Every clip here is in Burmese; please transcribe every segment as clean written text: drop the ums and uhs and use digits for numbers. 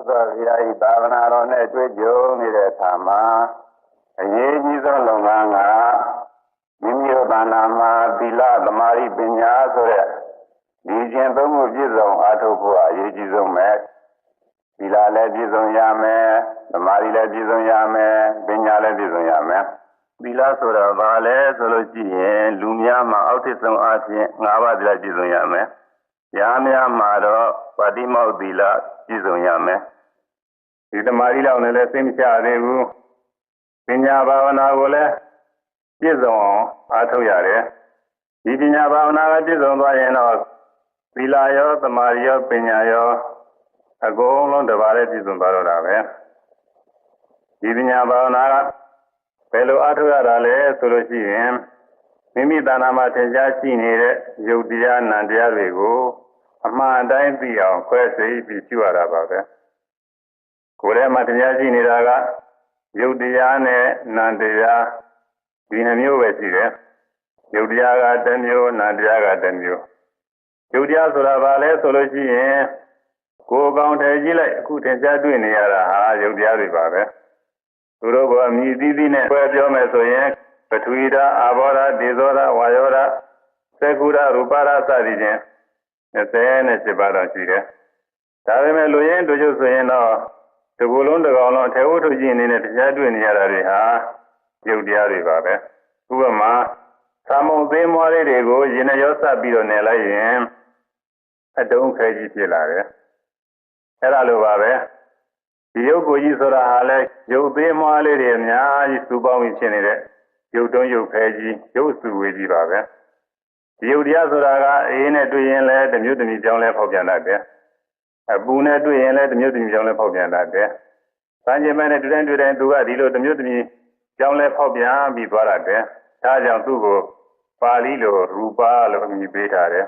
သောဘုရားဤသာသနာတော်နဲ့တွေ့ကြုံနေတဲ့အခါမှာအရေးကြီးဆုံးလုပ်ငန်းကမိမိတို့ဘာနာမှာသီလသမာဓိပညာဆိုတဲ့ဒီခြင်းသုံးခုပြည့်စုံအားထုတ်ဖို့အရေးကြီးဆုံးပဲသီလလည်းပြည့်စုံရမယ်သမာဓိလည်းပြည့်စုံရမယ်ပညာလည်းပြည့်စုံရမယ်သီလဆိုတာဘာလဲဆိုလို့ရှိရင်လူများမှာအောက်ထစ်ဆုံးအားဖြင့်၅ပါးသီလပြည့်စုံရမယ်။ရားများမှာတော့ပါတိမောက္ခသီလပြည့်စုံရမယ်။ဒီသမာဓိလောက်နဲ့လည်းသိမချသေးဘူး။ပညာဘာဝနာကိုလည်းပြည့်စုံအောင်အားထုတ်ရတယ်။ဒီပညာဘာဝနာကပြည့်စုံသွားရင်တော့သီလရောသမာဓိရောပညာရောအကုန်လုံးတစ်ပါးလည်းပြည့်စုံသွားတော့တာပဲ။ဒီပညာဘာဝနာကဘယ်လိုအားထုတ်ရတာလဲဆိုလို့ရှိရင်မိမိတဏ္ဍာမှာထင်ရှားရှိနေတဲ့ယုတ်တရားနံတရားတွေကိုအမှန်အတိုင်းသိအောင်ခွဲစိတ်ပြီးရှုရတာပါပဲကိုယ်ထဲမှာတရားရှိနေတာကယုတ်တရားနဲ့နံတရားဒီနှမျိုးပဲရှိတယ်ယုတ်တရားကတစ်မျိုးနံတရားကတစ်မျိုးယုတ်တရားဆိုတာဘာလဲဆိုလို့ရှိရင်ကိုယ်ကောင်းတယ်ကြည့်လိုက်အခုထင်ရှားတွေ့နေရတာဟာယုတ်တရားတွေပါပဲသူတို့ကအမြည်သီးသီးနဲ့ပြောပြောမယ်ဆိုရင်ပထဝီဓာတ်အာဘောဓာတ်ဒေဇောဓာတ်ဝါယောဓာတ်သက္ကုဓာတ်ရူပဓာတ်စသည်ဖြင့်28ပါးတော့ရှိတယ်။ဒါပေမဲ့လူရင်းတို့ချုပ်ဆိုရင်တော့ဒီကုလုံးတစ်ကောင်လုံးအထေဝတ္ထုကြီးအနေနဲ့တရားတွေ့နေရတာတွေဟာယုတ်တရားတွေပါပဲ။ဥပမာသာမုံသေးမွားလေးတွေကိုရင်နဲ့ရောစပ်ပြီးတော့နေလိုက်ရင်အတုံးခဲကြီးဖြစ်လာတယ်။အဲ့ဒါလိုပါပဲ။ဒီယုတ်ကိုကြီးဆိုတာဟာလဲရုပ်သေးမွားလေးတွေအများကြီးစုပေါင်းပြီးဖြစ်နေတဲ့ရုပ်တုံးရုပ်ဖဲကြီးရုပ်စုဝေးကြီးပါပဲဒီယုတ်တရားဆိုတာကအေးနဲ့တွေ့ရင်လည်းတစ်မျိုးတစ်မျိုးကြောင်းလဲဖောက်ပြန်တတ်တယ်အပူနဲ့တွေ့ရင်လည်းတစ်မျိုးတစ်မျိုးကြောင်းလဲဖောက်ပြန်တတ်တယ်စမ်းကြင်မဲ့နဲ့တွေ့တိုင်းသူကဒီလိုတစ်မျိုးတစ်မျိုးကြောင်းလဲဖောက်ပြန်ပြီးသွားတတ်တယ်ဒါကြောင့်သူ့ကိုပါဠိလိုရူပလို့အမည်ပေးထားတယ်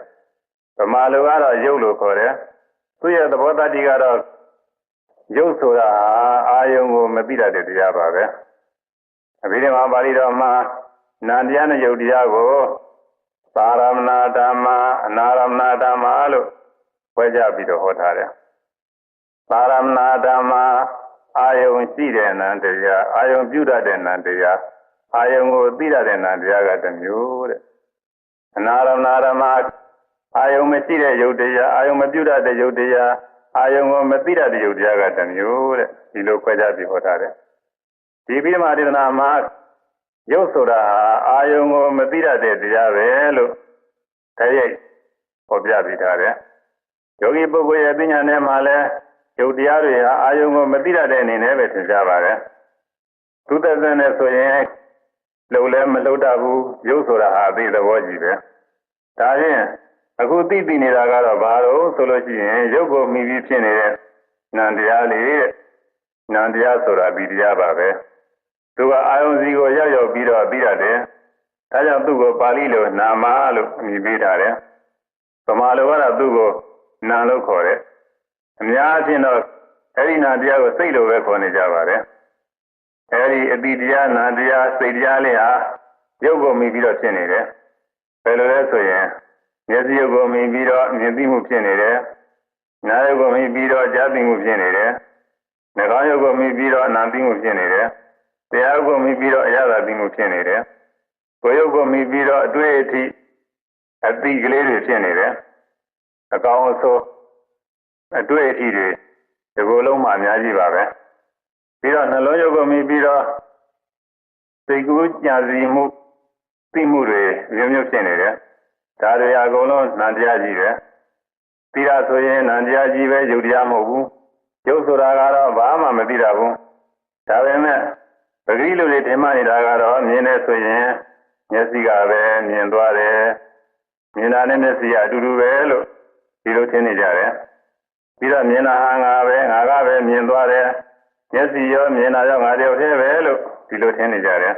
ဗမာလိုကတော့ရုပ်လို့ခေါ်တယ်သူ့ရဲ့သဘောတတ္တိကတော့ရုပ်ဆိုတာအာယုံကိုမသိတတ်တဲ့တရားပါပဲအဘိဓမ္မာပါဠိတော်မှာနာတရားနဲ့ယုတ်တရားကိုသာရမဏဓမ္မအနာရမဏဓမ္မလို့ခွဲခြားပြီးတော့ဟောထားတယ်သာရမဏဓမ္မအာယုံရှိတဲ့နံတရားအာယုံပြုတတ်တဲ့နံတရားအာယုံကိုသိတတ်တဲ့နံတရားကတစ်မျိုးတဲ့အနာရမဏဓမ္မအာယုံမရှိတဲ့ယုတ်တရားအာယုံမပြုတတ်တဲ့ယုတ်တရားအာယုံကိုမသိတတ်တဲ့ယုတ်တရားကတစ်မျိုးတဲ့ဒီလိုခွဲခြားပြီးဟောထားတယ်ဒီပိမဒေသနာမှာရုပ်ဆိုတာအာယုံကိုမသိတတ်တဲ့တရားပဲလို့တရိပ်ဟောပြပြီးထားတယ်ယောဂီပုဂ္ဂိုလ်ရဲ့ပညာနဲ့မှလည်းယုတ်တရားတွေဟာအာယုံကိုမသိတတ်တဲ့အနေနဲ့ပဲသင်ကြားပါတယ်သူသက်သက်နဲ့ဆိုရင်လှုပ်လည်းမလှုပ်တတ်ဘူးရုပ်ဆိုတာဟာအသိသဘောကြီးပဲဒါဖြင့်အခုသိနေတာကတော့ဘာလို့ဆိုလို့ရှိရင်ရုပ်ကိုမိပြီးဖြစ်နေတဲ့နံတရားလေးတဲ့နံတရားဆိုတာဒီတရားပါပဲသူကအာယုံစီကိုရောက်ပြီးတော့ပြီးရတယ်ဒါကြောင့်သူ့ကိုပါဠိလိုနာမလို့အမည်ပေးထားတယ်ဗမာလိုကတော့သူ့ကိုနာလို့ခေါ်တယ်အများအားဖြင့်တော့အဲ့ဒီနာတရားကိုစိတ်လိုပဲခေါ်နေကြပါတယ်အဲ့ဒီအတိတရားနာတရားစိတ်တရားလေးဟာရုပ်ကိုမိပြီးတော့ဖြစ်နေတယ်ဘယ်လိုလဲဆိုရင်မျက်စိရုပ်ကိုမြင်ပြီးတော့မြင်သိမှုဖြစ်နေတယ်။နားရုပ်ကိုမြင်ပြီးတော့ကြားသိမှုဖြစ်နေတယ်။နှာခေါင်းရုပ်ကိုမြင်ပြီးတော့နားသိမှုဖြစ်နေတယ်။တရားရုပ်ကိုမြင်ပြီးတော့အရသာသိမှုဖြစ်နေတယ်။ကိုယ်ရုပ်ကိုမြင်ပြီးတော့အတွေ့အထိအသိကလေးတွေဖြစ်နေတယ်။အကောင်အဆိုးအတွေ့အထိတွေဒီလိုလုံးမှအများကြီးပါပဲ။ပြီးတော့နှလုံးရုပ်ကိုမြင်ပြီးတော့စိတ်ကူးကြံစည်မှုသိမှုတွေမျိုးမျိုးဖြစ်နေတယ်။ဒါတွေအကုန်လုံးနံတရားကြီးပဲသိတာဆိုရင်နံတရားကြီးပဲယုတ်တရားမဟုတ်ဘူးယုတ်ဆိုတာကတော့ဘာမှမသိတာဘူးဒါပေမဲ့ပဂရိလူတွေထင်မှနေတာကတော့မြင်နေဆိုရင်မျက်စိကပဲမြင်သွားတယ်မြင်တာနဲ့မျက်စိကအတူတူပဲလို့ဒီလိုထင်နေကြတယ်ပြီးတော့မြင်တာဟာငါပဲငါကပဲမြင်သွားတယ်မျက်စိရောမြင်တာရောငါတယောက်တည်းပဲလို့ဒီလိုထင်နေကြတယ်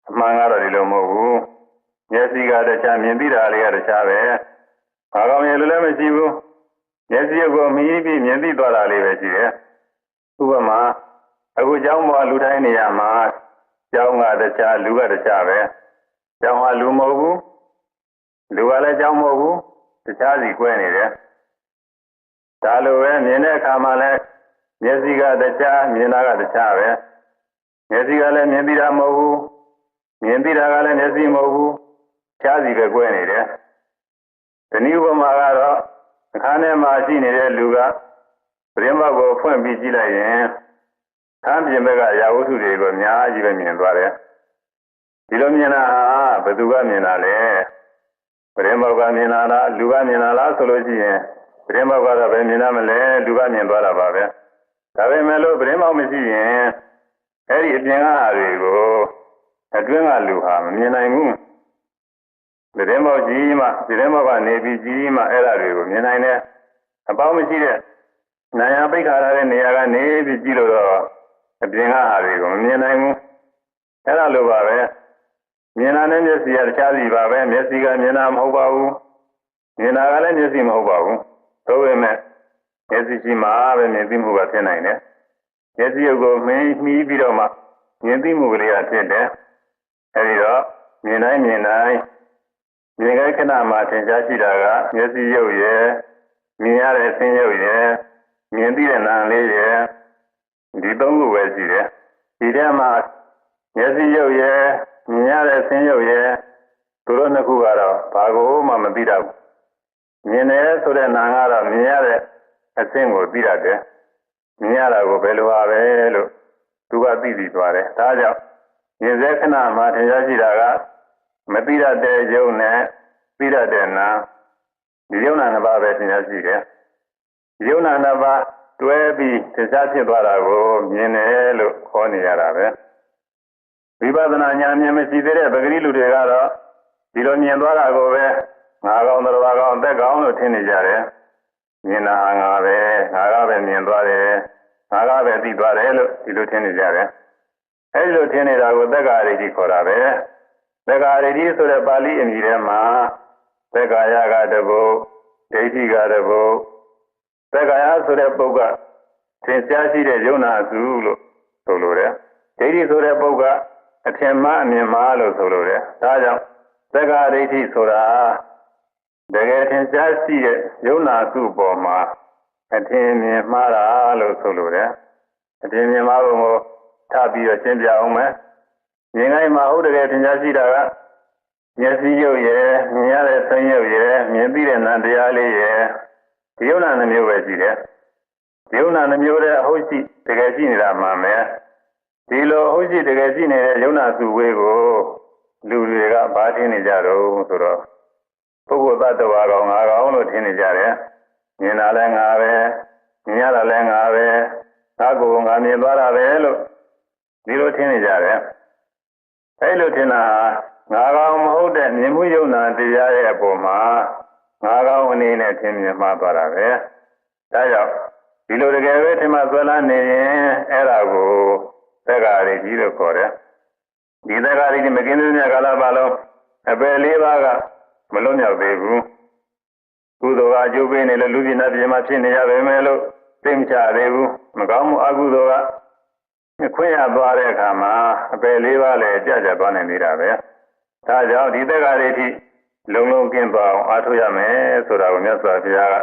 အမှန်ကတော့ဒီလိုမဟုတ်ဘူးမျက်စိကတခြားမြင်သိတာလေးကတခြားပဲ။ဘာကောင်ရလို့လည်းမရှိဘူး။မျက်စိကိုမြင်ပြီးမြင်သိသွားတာလေးပဲရှိတယ်။ဥပမာအခုကျောင်းပေါ်လူတိုင်းနေရာမှာကျောင်းကတခြားလူကတခြားပဲ။ကျောင်းကလူမဟုတ်ဘူး။လူကလည်းကျောင်းမဟုတ်ဘူး။တခြားစီကွဲနေတယ်။ဒါလိုပဲမြင်တဲ့အခါမှာလည်း မျက်စိကတခြားမြင်တာကတခြားပဲမျက်စိကလည်းမြင်သိတာမဟုတ်ဘူးမြင်သိတာကလည်းမျက်စိမဟုတ်ဘူးခြားစီပဲကွဲနေတယ်ဒီနည်းဥပမာကတော့အခန်းထဲမှာရှိနေတဲ့လူကပရင်းပေါက်ကိုဖွင့်ပြီးကြည့်လိုက်ရင်ခန်းပြင်ဘက်ကရာဝတ္ထုတွေကိုအများကြီးပဲမြင်သွားတယ်ဒီလိုမြင်တာဟာဘယ်သူကမြင်တာလဲပရင်းပေါက်ကမြင်တာလားလူကမြင်တာလားဆိုလို့ရှိရင်ပရင်းပေါက်ကတော့ဘယ်မြင်ရမလဲလူကမြင်သွားတာပါပဲဒါပေမဲ့လို့ပရင်းပေါက်မရှိရင်အဲ့ဒီအပြင်ကဟာတွေကိုအတွင်းကလူဟာမမြင်နိုင်ဘူးပရင်းပေါက်ကြီးမှပရင်းပေါက်ကနေပြီးကြီးမှအဲ့ဒါတွေကိုမြင်နိုင်တယ်အပေါင်းမရှိတဲ့နာယပိတ်ခါရတဲ့နေရာကနေပြီးကြည့်လို့တော့အပြင်ကဟာတွေကိုမမြင်နိုင်ဘူးအဲ့ဒါလိုပါပဲမြင်တာနဲ့မျက်စိကတခြားစီပါပဲမျက်စိကမြင်တာမဟုတ်ပါဘူးမြင်တာကလည်းမျက်စိမဟုတ်ပါဘူးသို့ပေမဲ့မျက်စိရှိမှပဲမြင်သိမှုကဖြစ်နိုင်တယ်မျက်စိရုပ်ကိုမှီပြီးတော့မှမြင်သိမှုကလေးကဖြစ်တယ်အဲဒီတော့မြင်တိုင်းမြင်ခိုက်ခဏမှာသင်ကြားရှိတာကမျက်စိရုပ်ရဲ့မြင်ရတဲ့အဆင်းရုပ်ရဲ့မြင်သိတဲ့နာမ်လေးရဲ့ဒီသုံးခုပဲရှိတယ်ဒီထဲမှာမျက်စိရုပ်ရဲ့မြင်ရတဲ့အဆင်းရုပ်ရဲ့သူတို့နှစ်ခုကတော့ဘာကိုမှမသိတတ်ဘူးမြင်တယ်ဆိုတဲ့နာမ်ကတော့မြင်ရတဲ့အဆင်းကိုသိတတ်တယ်မြင်ရတာကိုဘယ်လိုပါပဲလို့သူကသိပြီးသွားတယ်ဒါကြောင့်မြင်စေခဏမှာထင်ရှားရှိတာကမသိတတ်တဲ့ယုံနဲ့သိတတ်တဲ့နာမ်ဒီယုံနာနှစ်ပါးပဲထင်ရှားရှိတယ်ယုံနာနှစ်ပါးတွဲပြီးထင်ရှားဖြစ်သွားတာကိုမြင်တယ်လို့ခေါ်နေရတာပဲဝိပဿနာဉာဏ်မြင်မရှိသေးတဲ့ပဂရိလူတွေကတော့ဒီလိုမြင်သွားတာကိုပဲငါကောင်းတော်ဘာကောင်းအသက်ကောင်းလို့ထင်နေကြတယ်မြင်တာငါပဲငါကပဲမြင်သွားတယ်ငါကပဲသိသွားတယ်လို့ဒီလိုထင်နေကြတယ်အဲဒီလိုထင်နေတာကိုသက္ကာရိတိခေါ်တာပဲသက္ကာရိတိဆိုတဲ့ပါဠိအမည်ထဲမှာသက္ကာယကတပုတ်ဒိဋ္ဌိကတပုတ်သက္ကာယဆိုတဲ့ပုဂ္ဂထင်ရှားရှိတဲ့ယုံနာစုလို့ဆိုလိုတယ်ဒိဋ္ဌိဆိုတဲ့ပုဂ္ဂအထင်မှားအမြင်မှားလို့ဆိုလိုတယ်ဒါကြောင့်သက္ကာရိတိဆိုတာတကယ်ထင်ရှားရှိတဲ့ယုံနာစုပေါ်မှာအထင်မြင်မှားတာလို့ဆိုလိုတယ်အထင်မြင်မှားပုံကိုထပ်ပြီးတော့ရှင်းပြအောင်မယ်မြင်တိုင်းမှာဟုတ်တကယ်ထင်ရှားရှိတာကမျက်စိရုပ်ရဲ့မြင်ရတဲ့ဆင်းရုပ်ရဲ့မြင်သိတဲ့နာမ်တရားလေးရဲ့ဒီယုံနာနှမျိုးပဲရှိတယ်ဒီယုံနာနှမျိုးတဲ့အဟုတ်ရှိတကယ်ရှိနေတာမှမယ်ဒီလိုအဟုတ်ရှိတကယ်ရှိနေတဲ့ယုံနာစုဝေးကိုလူတွေကဘာထင်နေကြတော့ဆိုတော့ပုဂ္ဂိုလ်သတ္တဝါကောင်ငါကောင်လို့ထင်နေကြတယ်မြင်တာလည်းငါပဲမြင်ရတာလည်းငါပဲငါကိုယ်ငါမြင်သွားတာပဲလို့ဒီလိုထင်နေကြတယ်အဲလိုထင်တာငါကောင်မဟုတ်တဲ့မြင်မှုယုံနာတရားရဲ့အပေါ်မှာငါကောင်အနေနဲ့ထင်မြင်မှားသွားတာပဲဒါကြောင့်ဒီလိုတကယ်ပဲထင်မှဆွဲလန်းနေရင်အဲ့ဒါကိုသက္ကာရိတိလို့ခေါ်တယ်ဒီသက္ကာရိတိမကင်းသေးတဲ့ကာလပတ်လုံးအပယ်လေးပါးကမလွတ်မြောက်သေးဘူးကုသိုလ်ကအကျိုးပေးနေလို့လူပြည်နာပြည်မှာဖြစ်နေရပေမဲ့လို့သိမချသေးဘူးမကောင်းမှုအကုသိုလ်ကခွင့်ရသွားတဲ့အခါမှာအပယ်လေးပါးလည်းကြကြသွားနိုင်နေတာပဲဒါကြောင့်ဒီသက္ကာရိတိလုံလုံကင်းသွားအောင်အားထုတ်ရမယ်ဆိုတာကိုမြတ်စွာဘုရားက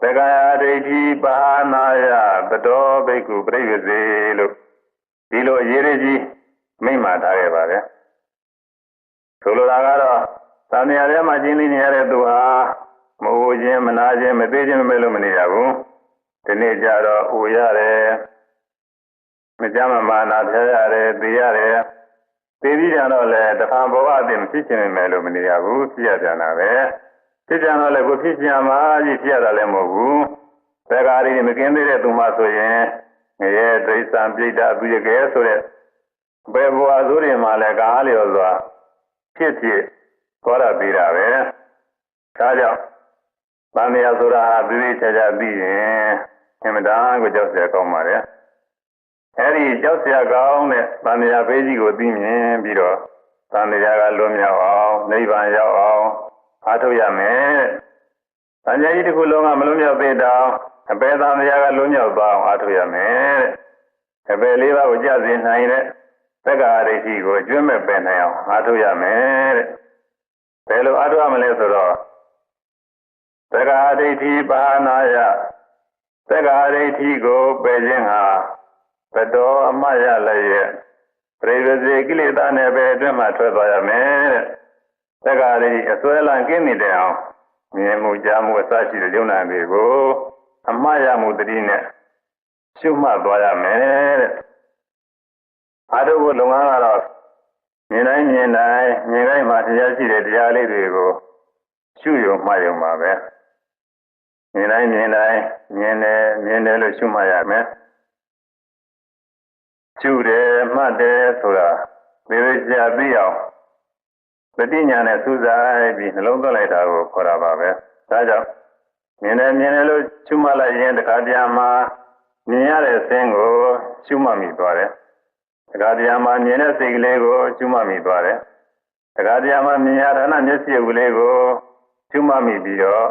သက္ကာဒိဋ္ဌိပါဏာယပတောဘိက္ခုပရိယစေလို့ဒီလိုအရေးကြီးမိန့်မှာထားခဲ့ပါတယ်ဆိုလိုတာကတော့သံဃာထဲမှာကျင်းနေရတဲ့သူဟာမအိုခြင်းမနာခြင်းမသေးခြင်းမမဲ့လို့မနေရဘူးဒီနေ့ကျတော့အိုရတယ်မကြမ်းမမာနာဖျားရတယ်သိရတယ်သိပြီးကြတော့လေတဖန်ဘဝအသိမဖြစ်ခြင်းမဲ့လို့မနေရဘူးဖြစ်ရပြန်တာပဲဖြစ်ကြတော့လေကိုဖြစ်ကြမှာကြီးဖြစ်ရတာလည်းမဟုတ်ဘူးသက္ကာရိမကင်းသေးတဲ့သူမှဆိုရင်ငရဲဒိဋ္ဌံပြိတ္တအပုရကဲဆိုတဲ့ဘယ်ဘဝဆိုရင်မှလည်းကားလျော်စွာဖြစ်သွားရသေးတာပဲဒါကြောင့်သံဃာဆိုတာဟာပြည့်ပြည့်ချာချာသိရင်အမှန်တန်ကိုကြောက်စရာကောင်းပါတယ်အဲဒီကြောက်စရာကောင်းတဲ့သံဃာဘေးကြီးကိုသိမြင်ပြီးတော့သံဃာကလွတ်မြောက်အောင်နိဗ္ဗာန်ရောက်အောင်အားထုတ်ရမယ်သံဃာကြီးတစ်ခုလုံးကမလွတ်မြောက်သေးတော့အပေသံဃာကလွတ်မြောက်သွားအောင်အားထုတ်ရမယ်တဲ့အပေလေးပါးကိုကြစေနိုင်တဲ့သက္ကာရိဋ္ဌိကိုအကျွမ်းမဲ့ပယ်နိုင်အောင်အားထုတ်ရမယ်တဲ့ဘယ်လိုအားထုတ်ရမလဲဆိုတော့သက္ကာဒိဋ္ဌိပါဏာယ သက္ကာရိဋ္ဌိကိုပယ်ခြင်းဟာဘတော်အမှတ်ရလည်းရဲ့ပရိဝဇေကိလေသာနဲ့ပဲအတွင်းမှာထွက်သွားရမယ်တဲ့သက္ကာရိဋ္ဌိအစွဲလန်းကင်းနေတဲ့အောင်မြင်မှုကြားမှုအစရှိတဲ့ယုံနာတွေကိုအမှားရမှုတတိနဲ့ရှုမှတ်သွားရမယ်တဲ့အာထုပ်လုံငန်းကတော့မြင်တိုင်းမြင်တိုင်းမြင်တိုင်းမှာတရားရှိတဲ့တရားလေးတွေကိုရှုယုံမှတ်ယုံပါပဲမြင်တိုင်းမြင်တိုင်းမြင်တယ်လို့ရှုမှတ်ရမယ်ရှုတယ်မှတ်တယ်ဆိုတာသေချာသိအောင်ပဋိညာနဲ့စူးစိုက်ပြီးနှလုံးသွင်းလိုက်တာကိုခေါ်တာပါပဲဒါကြောင့်မြင်တယ်လို့ရှုမှတ်လိုက်ရင်တခါတည်းမှာမြင်ရတဲ့ဆင်းကိုရှုမှတ်မိသွားတယ်တခါတည်းမှာမြင်တဲ့စိတ်ကလေးကိုရှုမှတ်မိသွားတယ်တခါတည်းမှာမြင်ရတာနဲ့မျက်စိကလေးကိုရှုမှတ်မိပြီးတော့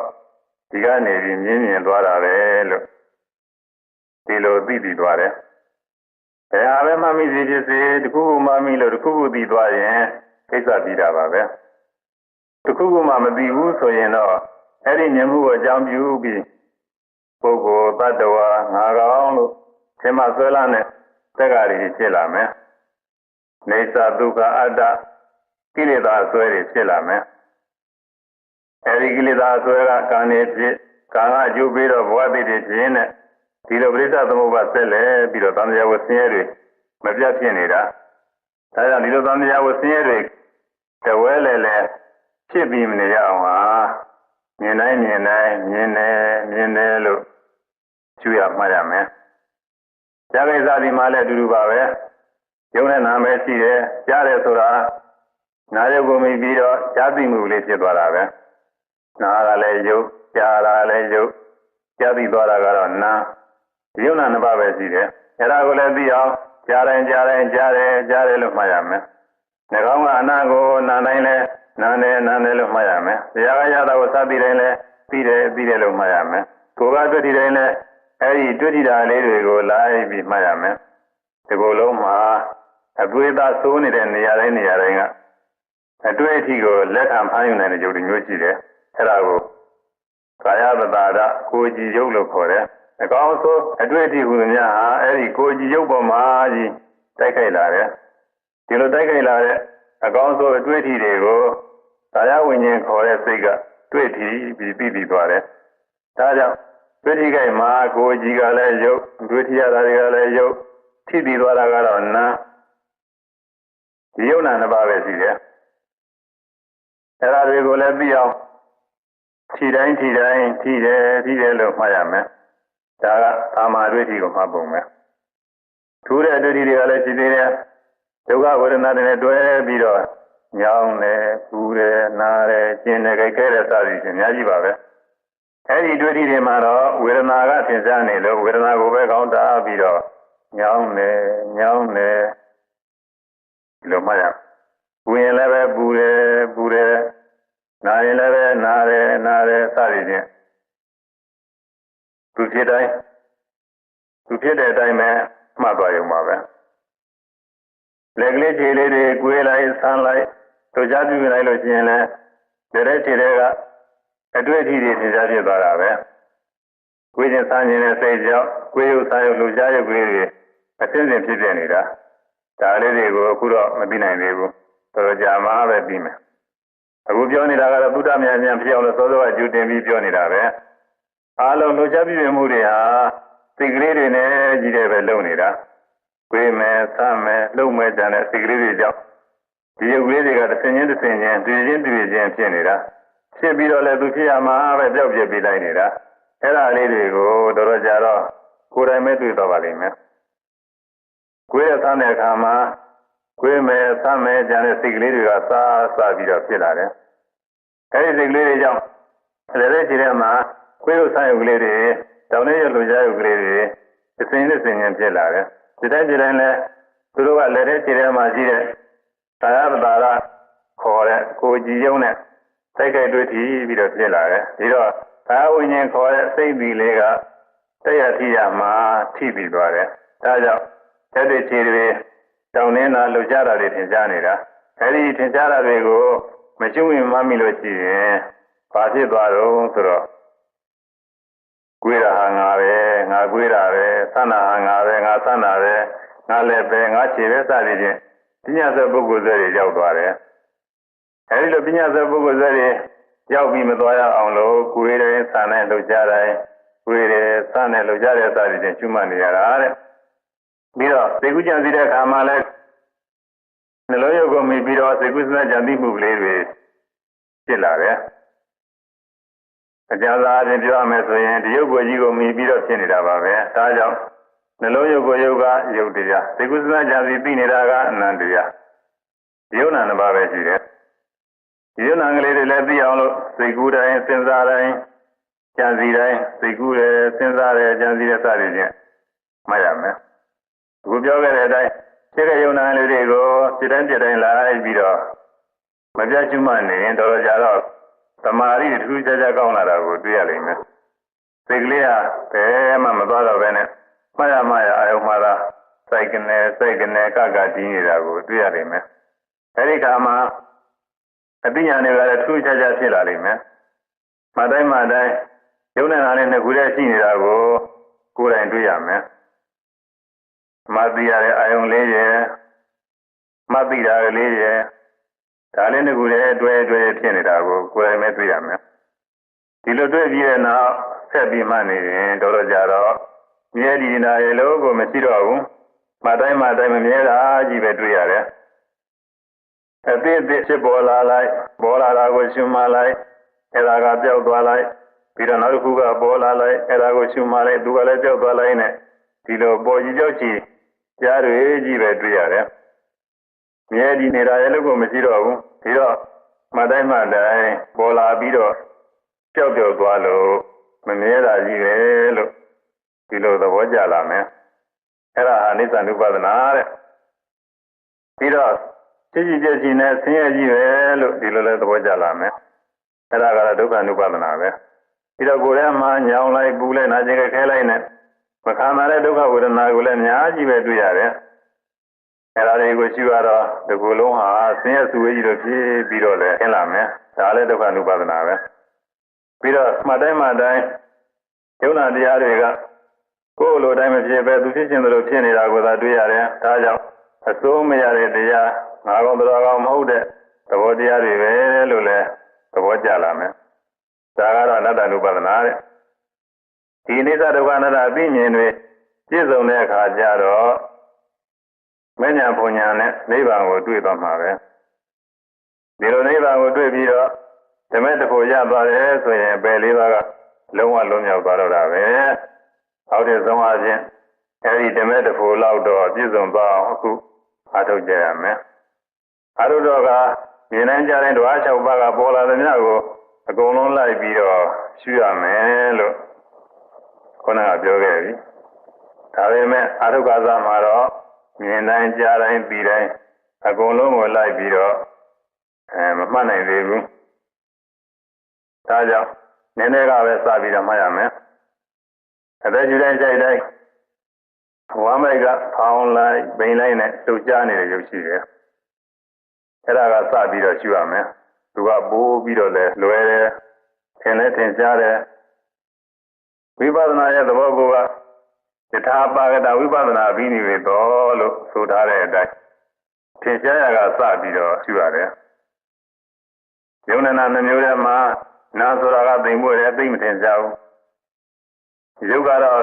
ဒီကနေပြီးမြင်သွားတာပဲလို့ဒီလိုသိသွားတယ်ဘယ်ဟာပဲမှမိစီဖြစ်စေတခုခုမှမိလို့တခုခုသိသွားရင်ကိစ္စပြီးတာပါပဲတခုခုမှမသိဘူးဆိုရင်တော့အဲ့ဒီမြင်မှုကိုအကြောင်းပြုပြီးပုဂ္ဂိုလ်တ attva ငါကောင်လို့သင်္မဆွဲလာတဲ့သက္ကာတွေဖြစ်လာမယ်နေသဒုက္ခအတ္တကိလေသာအစွဲတွေဖြစ်လာမယ်အဲဒီကိလေသာအစွဲကကံနေဖြစ်ကံကအကျိုးပေးတော့ဘဝတည်တည်ခြင်းနဲ့ဒီလိုပရိစ္ဆသမုပ္ပါဆက်လဲပြီးတော့သံဃာဝဆင်းရဲတွေမပြတ်ဖြစ်နေတာဒါကြောင့်ဒီလိုသံဃာဝဆင်းရဲတွေတဝဲလဲဖြစ်ပြီးမနေရအောင်ဟာမြင်တိုင်းမြင်တယ်လို့ကျူရမှတ်ရမယ်။ကြားကိစ္စဒီမှာလည်းအတူတူပါပဲ။ယုံနဲ့နာပဲရှိတယ်။ကြားတယ်ဆိုတာနာရုပ်ကိုမြင်ပြီးတော့ကြားသိမှုလေးဖြစ်သွားတာပဲ။နာကလည်းယုတ်ကြားတာလည်းယုတ်ကြားသိသွားတာကတော့နာယုံနာနှစ်ပါးပဲရှိတယ်။အဲဒါကိုလည်းသိအောင်ကြားတယ်လို့မှတ်ရမယ်။နှာခေါင်းကအနာကိုနာတိုင်းလဲနာတယ်လို့မှတ်ရမယ်။တရားကရတာကိုစသည်တိုင်းလဲသိတယ်လို့မှတ်ရမယ်။ကိုယ်ကတွေ့ထိတိုင်းလဲအဲဒီတွေ့ထိတာလေးတွေကိုလိုက်ပြီးမှတ်ရမယ်။ဒီကိုယ်လုံးမှာအသွေးသားစိုးနေတဲ့နေရာတိုင်းကအတွေ့အထိကိုလက်ခံဖမ်းယူနိုင်တဲ့ယုတ်တမျိုးရှိတယ်။အဲဒါကိုကာယပတာဒကိုယ်ကြည်ယုတ်လို့ခေါ်တယ်။အကောင်းဆုံးအတွေ့အထိဟူသမျှဟာအဲဒီကိုယ်ကြည်ယုတ်ပေါ်မှာကြီးတိုက်ခိုက်လာတယ်။ဒီလိုတိုက်ခိုက်လာတဲ့အကောင်းဆုံးအတွေ့အထိတွေကိုကာယဝိညာဉ်ခေါ်တဲ့စိတ်ကတွေ့ထိပြီးပြီးသွားတယ်။ဒါကြောင့်တွေ့ထိခိုက်မှာကိုယ်ကြည်ကလည်းယုတ်တွေ့ထိရတာတွေကလည်းယုတ်ထိပြီးသွားတာကတော့နာဒီယုတ်နာနှစ်ပါးပဲရှိတယ်။အဲဒါတွေကိုလည်းသိအောင်ထီတိုင်းထိတယ်လို့မှတ်ရမယ်။ဒါကသာမာတွေ့ထိကိုမှတ်ပုံပဲ။ထူးတဲ့အတွေ့အထိတွေကလည်းရှိသေးတယ်။ဒုက္ခဝေဒနာတွေနဲ့တွဲပြီးတော့ညောင်းတယ်၊ပူတယ်၊နားတယ်၊ကျင်တယ်၊ကြိုက်ခဲတယ်စသည်ဖြင့်အများကြီးပါပဲ။အဲဒီတွေ့ထိတွေမှာတော့ဝေဒနာကသင်စားနေလို့ဝေဒနာကိုပဲကောင်းတာပြီးတော့ညောင်းတယ်ဒီလိုမှတ်ရ။ပူရင်လည်းပဲပူတယ်နားရင်လည်းပဲနားတယ်စသည်ဖြင့်သူဖြစ်တဲ့အတိုင်းပဲမှတ်သွားရုံပါပဲလက်ကလေးခြေလေးတွေကိုယ်လိုက်ဆန်းလိုက်တို့ကြားပြုလိုက်လို့ရှိရင်လည်းတဲ့ခြေတွေကအတွေ့အထိတွေသင်ကြားဖြစ်သွားတာပဲကိုယ်ချင်းဆန်းခြင်းနဲ့စိတ်ကြောင့်ကိုယ်ရုပ်ဆန်းရုပ်လူကြားရုပ်ကလေးတွေအသင်းစဉ်ဖြစ်ပြနေတာဒါလေးတွေကိုအခုတော့မသိနိုင်သေးဘူးတော်ကြာမှပဲပြီးမယ်အခုပြောနေတာကတော့သုတ္တမြန်ဖြစ်အောင်လို့စောစောကကြိုတင်ပြီးပြောနေတာပဲအားလုံးလှုပ်ရှားပြည့်မှုတွေဟာစိတ်ကလေးတွေနဲ့ကြီးတယ်ပဲလုံနေတာကိုယ်မယ်ဆမ်းမယ်လှုပ်မယ်ကြတဲ့စိတ်ကလေးတွေကြောင့်ဒီရုပ်ကလေးတွေကတစ်ဆင်ချင်းတွေ့ချင်းဖြစ်နေတာဖြစ်ပြီးတော့လည်းသူဖြစ်ရမှာပဲပြောက်ပြပြီးလိုက်နေတာအဲ့ဒါလေးတွေကိုတော်တော်ကြာတော့ကိုယ်တိုင်ပဲတွေ့တော့ပါလိမ့်မယ်ကိုယ်ရဆမ်းတဲ့အခါမှာကိုယ်မယ်ဆမ်းမယ်ကြတဲ့စိတ်ကလေးတွေကစားပြီးတော့ဖြစ်လာတယ်အဲ့ဒီစိတ်ကလေးတွေကြောင့်လည်းခြေထဲမှာကိုယ်ရုပ်ဆမ်းရုပ်ကလေးတွေတောင်းနေရလူကြားရုပ်ကလေးတွေတစ်ဆင်ချင်းဖြစ်လာတယ်ဒီတိုင်းလည်းသူတို့ကလည်းတဲ့ခြေထဲမှာရှိတဲ့သာယပတာရခေါ်တဲ့ကိုကြည်ယုံနဲ့တိုက်ခိုက်တွေ့ထိပြီးတော့ဖြစ်လာတယ်ဒီတော့သာဝိညာဉ်ခေါ်တဲ့စိတ်ဒီလေးကတရားထိရမှာထိပြီးသွားတယ်ဒါကြောင့်တဲ့ခြေတွေတောင်းနေတာလှုပ်ရှားတာတွေထင်ရှားနေတာအဲဒီထင်ရှားတာတွေကိုမကျွဝင်မှမိလို့ရှိရင်ဘာဖြစ်သွားတော့ဆိုတော့ ကွေးတာဟာငါပဲငါကွေးတာပဲဆန္ဒဟာငါပဲငါဆန္ဒပဲငါလည်းပဲငါခြေပဲစသည်ဖြင့်ပညာသက်ပုဂ္ဂိုလ်တွေရောက်သွားတယ်အဲဒီလိုပညာသက်ပုဂ္ဂိုလ်တွေရောက်ပြီးမသွားရအောင်လို့ကိုယ်ရဲ့ဆန္ဒနဲ့လှုပ်ရှားတိုင်းကိုယ်ရဲ့ဆန္ဒနဲ့လှုပ်ရှားတဲ့စသည်ဖြင့်ရှုမှတ်နေရတာတဲ့ပြီးတော့သိကုကြံစီတဲ့အခါမှာလည်းနှလုံးရုပ်ကိုမြည်ပြီးတော့သိကုစနကြံသိမှုကလေးတွေဖြစ်လာတယ်အကြံသာအပြင်ပြောရမယ်ဆိုရင်ဒီရုပ်ကိုကြီးကိုမြည်ပြီးတော့ဖြစ်နေတာပါပဲဒါကြောင့်နှလုံးရုပ်ကိုယုတ်ကယုတ်တရားသိကုစနကြံစီသိနေတာကအနန္တတရားယုံနာနှစ်ပါးပဲရှိတယ်ဒီယုံနာကလေးတွေလည်းသိအောင်လို့စိတ်ကူးတိုင်းစဉ်းစားတိုင်းကြံစီတိုင်းစိတ်ကူးတယ်စဉ်းစားတယ်ကြံစီတဲ့စသည်ဖြင့်မှတ်ရမယ်အခုပြောခဲ့တဲ့အတိုင်းဖြစ်တဲ့ယုံနာလေးတွေကိုစိတ်တိုင်းပြတိုင်းလိုက်ပြီးတော့မပြတ်ကျွမှနေရင်တော်တော်ကြာတော့သမာဓိထူးခြားခြားကောင်းလာတာကိုတွေ့ရလိမ့်မယ်စိတ်ကလေးဟာဘယ်မှမသွားတော့ဘဲနဲ့မှတ်ရမှရအာယုံမှာသာစိုက်ကနေကကတီးနေတာကိုတွေ့ရလိမ့်မယ်အဲဒီခါမှာအပညာတွေကလည်းထူးခြားခြားဖြစ်လာလိမ့်မယ်မှတ်တိုင်းယုံနေတာနဲ့နှစ်ခုတည်းရှိနေတာကိုကိုယ်တိုင်တွေ့ရမယ်မှတ်သိရတဲ့အာယုံလေးရဲ့မှတ်သိတာကလေးရဲ့ဒါလေးနှစ်ခုတည်းအတွဲဖြစ်နေတာကိုကိုယ်တိုင်ပဲတွေ့ရမယ်ဒီလိုတွေ့ပြီးတဲ့နောက်ဆက်ပြီးမှနေရင်တော်တော်ကြာတော့မြဲဒီနာရဲ့လို့ကိုမရှိတော့ဘူးမှတ်တိုင်းမမြဲတာကြီးပဲတွေ့ရတယ်အသေးဖြစ်ပေါ်လာတာကိုရှုမှတ်လိုက်အဲ့ဒါကပြောက်သွားလိုက်ပြီးတော့နောက်တစ်ခုကပေါ်လာလိုက်အဲ့ဒါကိုရှုမှတ်လိုက်သူကလည်းပြောက်သွားလိုက်နဲ့ဒီလိုပေါ်ကြီးကြောက်ချီကြားတွေကြီးပဲတွေ့ရတယ်မြဲဒီနေတာရဲ့လို့ကိုမရှိတော့ဘူးဒီတော့မှတ်တိုင်းပေါ်လာပြီးတော့ပြောက်သွားလို့မမြဲတာကြီးပဲလို့ဒီလိုသဘောကျလာမယ်အဲ့ဒါဟာအနိစ္စ ानु ပါဒနာတဲ့ပြီးတော့ကြည်ကြည်နဲ့ဆင်းရဲကြီးပဲလို့ဒီလိုလဲသဘောကျလာမယ်အဲ့ဒါကတော့ဒုက္ခ ानु ပါဒနာပဲပြီးတော့ကိုယ်ထဲမှာညောင်းလိုက်ပူလိုက်နာကျင်ခဲလိုက်နဲ့မခံနိုင်တဲ့ဒုက္ခဝေဒနာကိုလည်းအများကြီးပဲတွေ့ရတယ်အဲ့ဒါတွေကိုရှုရတော့ဒီကိုယ်လုံးဟာဆင်းရဲစုဝေးကြီးလို့ဖြစ်ပြီးတော့လဲသင်လာမယ်ဒါလည်းဒုက္ခ ानु ပါဒနာပဲပြီးတော့မှတ်တိုင်းယုံနာတရားတွေကကိုယ်လိုတိုင်းမဖြစ်ပဲသူဖြစ်ခြင်းတို့ဖြစ်နေတာကိုသာတွေ့ရတယ်ဒါကြောင့်အစိုးမရတဲ့တရားငါကောင်တော်ကောင်မဟုတ်တဲ့သဘောတရားတွေပဲလို့လဲသဘောကျလာမယ်ဒါကတော့အနတ္တ ानु ပါဒနာတဲ့ဒီအနိစ္စဒုက္ခအနတ္တအသိဉာဏ်တွေပြည့်စုံတဲ့အခါကျတော့မဉ္ဇဉ်ပုံညာနဲ့နိဗ္ဗာန်ကိုတွေ့သွားမှာပဲဒီလိုနိဗ္ဗာန်ကိုတွေ့ပြီးတော့ဓမ္မတဖို့ရသွားတယ်ဆိုရင်ပယ်လေးပါးကလုံးဝလုံးမြောက်သွားတော့တာပဲအောက်တဲ့ဆုံးအချင်းအဲဒီဓမ္မတဖို့လောက်တော့ပြည့်စုံသွားအောင်အခုအားထုတ်ကြရမယ်အားထုတ်တော့ကမြင်နိုင်ကြတဲ့ဓဝါ၆ပါးကပေါ်လာတဲ့မြတ်ကိုအကုန်လုံးလိုက်ပြီးတော့ရှုရမယ်လို့ခေါင်းကပြောခဲ့ပြီဒါပေမဲ့အာထုကသမှာတော့မြင်တိုင်းကြားတိုင်းပြီးတိုင်းအကုန်လုံးကိုလိုက်ပြီးတော့မမှတ်နိုင်သေးဘူးဒါကြောင့်နည်းနည်းကပဲစပြီးတော့မှတ်ရမယ်အသက်ရှူတိုင်းကြိုက်တိုင်းဝမ်းမိုက်ကဖောင်းလိုက်ပိန်လိုက်နဲ့လှုပ်ရှားနေတဲ့ရုပ်ရှိတယ်အဲ့ဒါကစပြီးတော့ရှုရမယ်သူကပိုးပြီးတော့လဲလွယ်တယ်ထင်လဲထင်ရှားတယ်ဝိပဿနာရဲ့သဘောကယထာပါကတဝိပဿနာပြီးနေပြီတော့လို့ဆိုထားတဲ့အတိုင်းထင်ရှားရကစပြီးတော့ရှုရတယ်ယုံနာနှမျိုးထဲမှာနာဆိုတာကသိမ့်မွေ့တယ်သိမ့်မထင်ရှားဘူးရုပ်ကတော့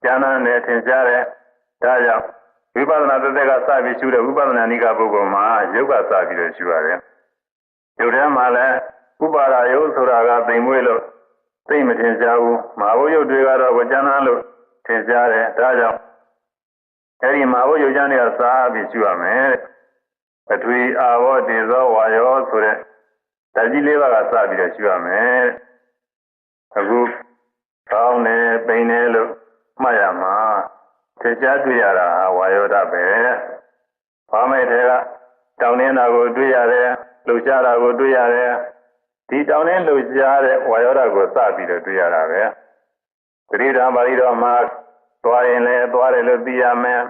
ဉာဏ်နဲ့ထင်ရှားတယ်ဒါကြောင့်ဝိပဿနာသက်သက်ကစပြီးရှုတဲ့ဝိပဿနာနိကပုဂ္ဂိုလ်မှာရုပ်ကစပြီးတော့ရှုရတယ်ရုပ်ထဲမှာလည်းဥပါဒယုတ်ဆိုတာကသိမ့်မွေ့လို့သိမထင်ရှားဘူးမဟာဘုရုပ်တွေကတော့ဝဉာဏ်လို့ထင်ရှားတယ်ဒါကြောင့်အဲဒီမဟာဘုရုပ်ဉာဏ်တွေကစပြီးရှုရမယ်ပထဝီအာဘောတေဇောဝါယောဆိုတဲ့ဓာတ်ကြီးလေးပါးကစပြီးတော့ရှုရမယ်အခုကောင်းတယ်ပိန်တယ်လို့မှတ်ရမှာထင်ရှားတွေ့ရတာဝါယောဓာတ်ပဲဘာမဲ့တဲ့ကတောင်းနေတာကိုတွေ့ရတယ်လှုပ်ရှားတာကိုတွေ့ရတယ်ဒီတောင်းနေလှုပ်ရှားတဲ့ဝါယောဓာတ်ကိုစပြီးတော့တွေ့ရတာပဲသတိထားပါဠိတော်မှာသွားရင်လည်းသွားတယ်လို့သိရမယ်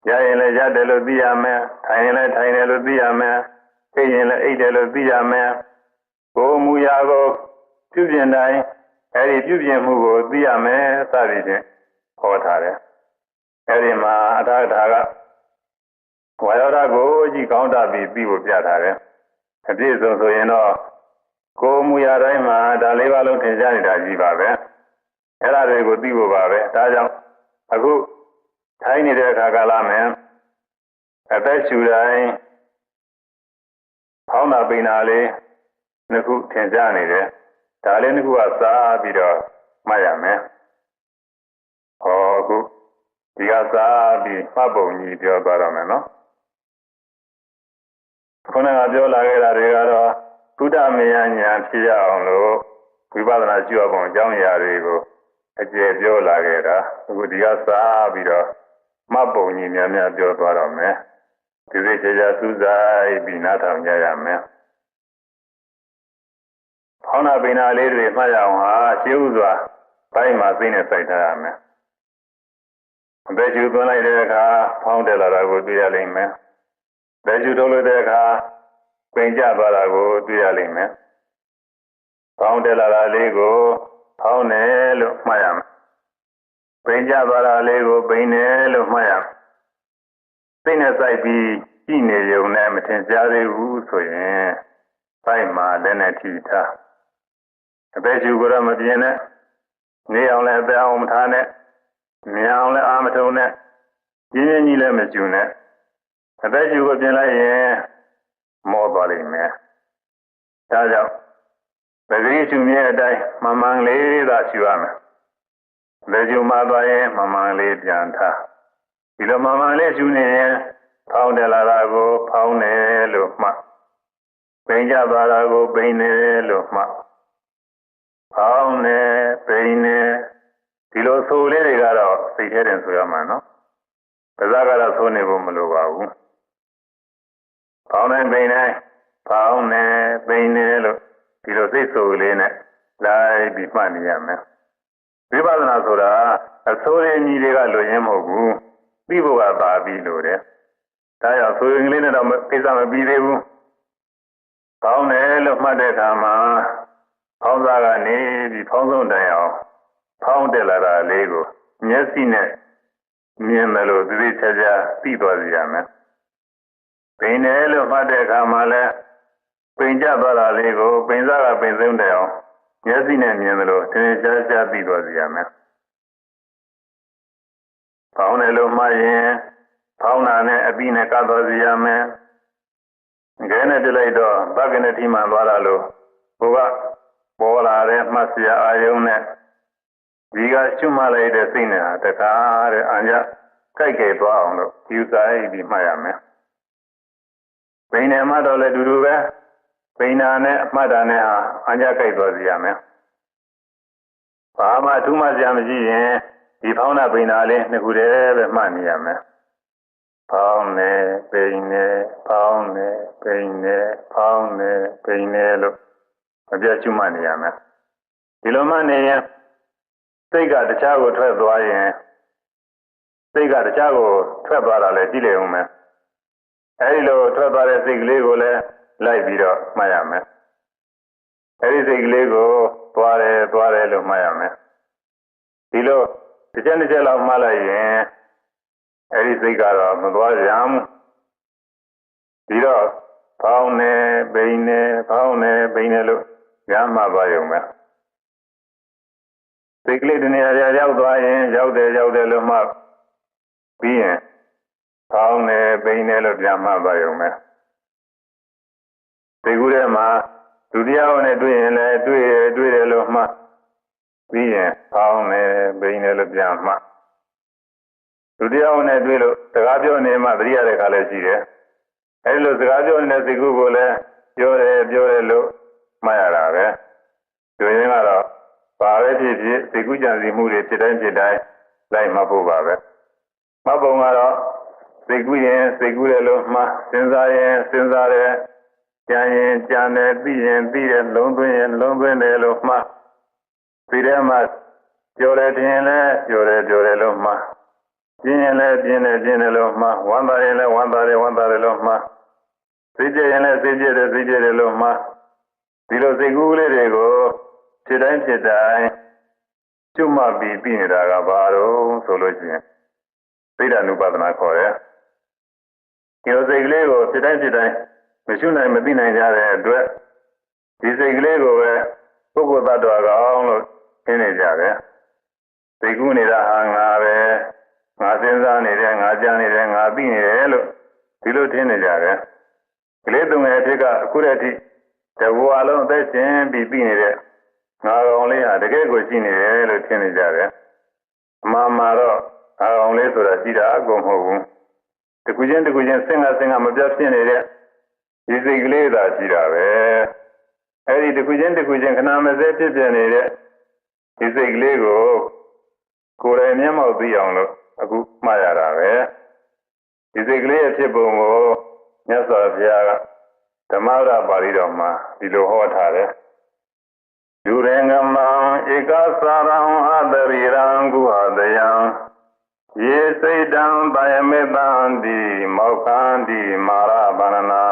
ရရင်လည်းရတယ်လို့သိရမယ်ထိုင်ရင်လည်းထိုင်တယ်လို့သိရမယ်အိပ်ရင်လည်းအိပ်တယ်လို့သိရမယ်ကိုယ်မူရာကိုပြုပြင်တိုင်း အဲဒီပြုပြင်မှုကိုသိရမယ်စသည်ဖြင့်ဟောထားတယ်အဲဒီမှာအထာထာကဝါယောဓာတ်ကိုကြည့်ကောင်းတာပြီးပြီးဖို့ပြထားတယ်အပြည့်စုံဆိုရင်တော့ကိုယ်မူရာတိုင်းမှာဒါလေးပါလုံးထင်ရှားနေတာကြီးပါပဲအဲ့ဒါတွေကိုသိဖို့ပါပဲဒါကြောင့်အခုထိုင်းနေတဲ့အခါကာလမှာအသက်ရှူတိုင်းဖောင်းတာပိန်တာလေးနှစ်ခုထင်ရှားနေတယ်ဒါလေးနှစ်ခုကစားပြီးတော့မှတ်ရမယ်ဟောအခုဒီကစားပြီးမှတ်ပုံကြီးပြောသွားတော့မယ်နော်ခုနကပြောလာခဲ့တာတွေကတော့သုဒ္ဓမေယညာဖြစ်ရအောင်လို့ဝိပဿနာကျင့်ပုံအကြောင်းအရာတွေကိုအကျယ်ပြောလာခဲ့တာအခုဒီကစားပြီးတော့မှတ်ပုံကြီးများများပြောသွားတော့မယ်ဒီစိတ်ချာစူးစိုက်ပြီးနားထောင်ကြရမယ်ဖောင်းနာပိန်နာလေးတွေမှတ်ရအောင်ဟာရှင်းဥစွာဘိုင်းမှာသိနေစိုက်ထားရမယ်အသက်ရှူသွင်းလိုက်တဲ့အခါဖောင်းတက်လာတာကိုတွေ့ရလိမ့်မယ်အသက်ရှူထုတ်လိုက်တဲ့အခါပိန်ကျသွားတာကိုတွေ့ရလိမ့်မယ်ဖောင်းတက်လာတာလေးကိုဖောင်းတယ်လို့မှတ်ရမယ်ပိန်ကျသွားတာလေးကိုပိန်တယ်လို့မှတ်ရမယ်သိနေစိုက်ပြီးကြည့်နေရုံနဲ့မထင်ရှားသေးဘူးဆိုရင်ဘိုင်းမှာလည်းနဲ့ထိထားအသက်ရှူကိုတော့မပြင်းနဲ့နေအောင်လည်းအသက်အောင်မထားနဲ့မြင်အောင်လည်းအာမထုံနဲ့ရင်းရင်းကြီးလည်းမရှူနဲ့အသက်ရှူကိုပြင်လိုက်ရင်မောသွားလိမ့်မယ်ဒါကြောင့်ပဂရိရှူမြဲအတိုင်းမမှန်လေးသာရှူရမယ်အသက်ရှူမှသွားရင်မမှန်လေးပြန်ထားဒီလိုမမှန်လေးရှူနေရင်ဖောင်းတယ်လာတာကိုဖောင်းတယ်လို့မှတ်ပိန်ကြသွားတာကိုပိန်တယ်လို့မှတ်ဖောင်းတယ်ပိန်တယ်ဒီလိုဆိုလေးတွေကတော့စိတ်ထဲတင်ဆိုရမှာနော်ပါးစပ်ကတော့ဆိုနေဖို့မလိုပါဘူးဖောင်းတယ်ပိန်တယ်ဖောင်းတယ်ပိန်တယ်လို့ဒီလိုစိတ်ဆိုလေးနဲ့လိုက်ပြီးမှတ်နေရမယ်ဝိပဿနာဆိုတာအဆိုးရင်းကြီးတွေကလိုရင်းမဟုတ်ဘူးပြီးဖို့ကပါပြီးလို့တယ်ဒါကြောင့်ဆိုရင်ကလေးနဲ့တော့ကိစ္စမပြီးသေးဘူးဖောင်းတယ်လို့မှတ်တဲ့အခါမှာဖောင်းစားကနေပြီးဖောင်းဆုံးတိုင်အောင်ဖောင်းတက်လာတာလေးကိုမျက်စိနဲ့မြင်တယ်လို့သိချာချာသိသွားစီရမယ်ပိန်တယ်လို့မှတ်တဲ့အခါမှာလည်းပိန်ကျသွားတာလေးကိုပိန်စားကပိန်ဆုံးတိုင်အောင်မျက်စိနဲ့မြင်တယ်လို့ထင်ရှားရှားသိသွားစီရမယ်ဖောင်းတယ်လို့မှတ်ရင်ဖောင်းတာနဲ့အပြီးနဲ့ကပ်သွားစီရမယ်ငဲနဲ့ပြလိုက်တော့ဘက္ကနေတိမှန်သွားတာလို့ဘုရားပေါ်လာတဲ့မှတ်စရာအာယုံနဲ့ဒီကရှုမှတ်လိုက်တဲ့စိတ်နဲ့ဟာတခါတဲ့အញ្ញကြိုက်ကြဲသွားအောင်လို့ယူဆိုင်ပြီးမှတ်ရမယ်ပိန်နေမှတော့လည်းတူတူပဲပိန်နာနဲ့အမှတ်တာနဲ့ဟာအញ្ញကြိုက်သွားစီရမယ်ဘာမှထူးမှစရာမရှိရင်ဒီဖောင်းနာပိန်နာလေးနှစ်ခုတည်းပဲမှတ်နေရမယ်ဖောင်းနေပိန်နေဖောင်းနေပိန်နေဖောင်းနေပိန်နေလို့မပြတ်ရှုမှတ်နေရမယ်ဒီလိုမှတ်နေရင်စိတ်ကတခြားကိုထွက်သွားရင်စိတ်ကတခြားကိုထွက်သွားတာလည်းကြည့်လေဦးမယ်အဲဒီလိုထွက်သွားတဲ့စိတ်ကလေးကိုလည်းလိုက်ပြီးတော့မှတ်ရမယ်အဲဒီစိတ်ကလေးကိုသွားတယ်လို့မှတ်ရမယ်ဒီလိုတစ်ချက်တစ်ချက်လောက်မှတ်လိုက်ရင်အဲဒီစိတ်ကတော့မသွားကြဘူးဒီတော့ဖောင်းနေပိန်နေဖောင်းနေပိန်နေလို့ရမှသွားရုံပဲစိတ်ကလေးတနေရာရောက်သွားရင်ရောက်တယ်လို့မှပြီးရင်ဖောင်းနေပိန်နေလို့ပြန်မှသွားရုံပဲစိတ်ကူးထဲမှာဒုတိယအောင်နဲ့တွေ့ရင်လည်းတွေ့တယ်လို့မှပြီးရင်ဖောင်းနေပိန်နေလို့ပြန်မှဒုတိယအောင်နဲ့တွေ့လို့စကားပြောနေမှသတိရတဲ့ခါလည်းရှိတယ်အဲဒီလိုစကားပြောနေတဲ့စိတ်ကူးကိုလည်းပြောတယ်လို့မှတ်ရတာပဲပြောရင်ကတော့ပါပဲဖြစ်ဖြစ်စိတ်ကူးကြံစီမှုတွေဖြစ်တိုင်းလိုက်မှတ်ဖို့ပါပဲမှတ်ပုံကတော့စိတ်ကူးရင်စိတ်ကူးတယ်လို့မှစဉ်းစားရင်စဉ်းစားတယ်ကြံရင်ကြံတယ်သိရင်သိတယ်လုံးသွင်းရင်လုံးသွင်းတယ်လို့မှပြီးတဲ့မှာပြောတယ်ထင်လဲပြောတယ်လို့မှပြင်းရင်လည်းပြင်းတယ်လို့မှဝမ်းသာရင်လည်းဝမ်းသာတယ်လို့မှစိတ်ကြရင်လည်းစိတ်ကြတယ်လို့မှဒီလိုစိတ်ကူးလေးတွေကိုဖြစ်တိုင်း ကျွတ်မှပြီးနေတာကဘာလို့ဆိုလို့ရှိရင်သိဒ္ဓ ानु ပဒနာခေါ်တယ်ဒီလိုစိတ်ကလေးကိုဖြစ်တိုင်းမရှုနိုင်မသိနိုင်ကြတဲ့အတွက်ဒီစိတ်ကလေးကိုပဲပုဂ္ဂိုလ်သတ္တဝါကောင်းလို့ထင်နေကြတယ်စိတ်ကူးနေတာဟာငါပဲငါစဉ်းစားနေတယ်ငါကြားနေတယ်ငါသိနေတယ်လို့ဒီလိုထင်နေကြတယ်ကလေးသူငယ်အဖြစ်ကအခုတည်းထိတဘဝလုံးအသက်ရှင်ပြီးပြီးနေတဲ့ငါကောင်လေးဟာတကယ်ကိုရှိနေတယ်လို့ထင်နေကြတယ်အမှန်မှာတော့ငါကောင်လေးဆိုတာရှိတာအကုန်မဟုတ်ဘူးတကူချင်းစင်ကမပြတ်ဖြစ်နေတဲ့ဒီစိတ်ကလေးသာရှိတာပဲအဲဒီတကူချင်းခဏမစဲဖြစ်ပြနေတဲ့ဒီစိတ်ကလေးကိုကိုယ်တိုင်မျက်မှောက်သိအောင်လို့အခုမှားရတာပဲဒီစိတ်ကလေးရဲ့ဖြစ်ပုံကိုမြတ်စွာဘုရားကဓမ္မရပါဠိတော်မှာဒီလိုဟောထားတယ်ဒုရေငမံဧကသရံအတရိရံကုဟတယံယေစိတံဗယမေတံတိမောက္ခန္တိမာရဗန္နနာ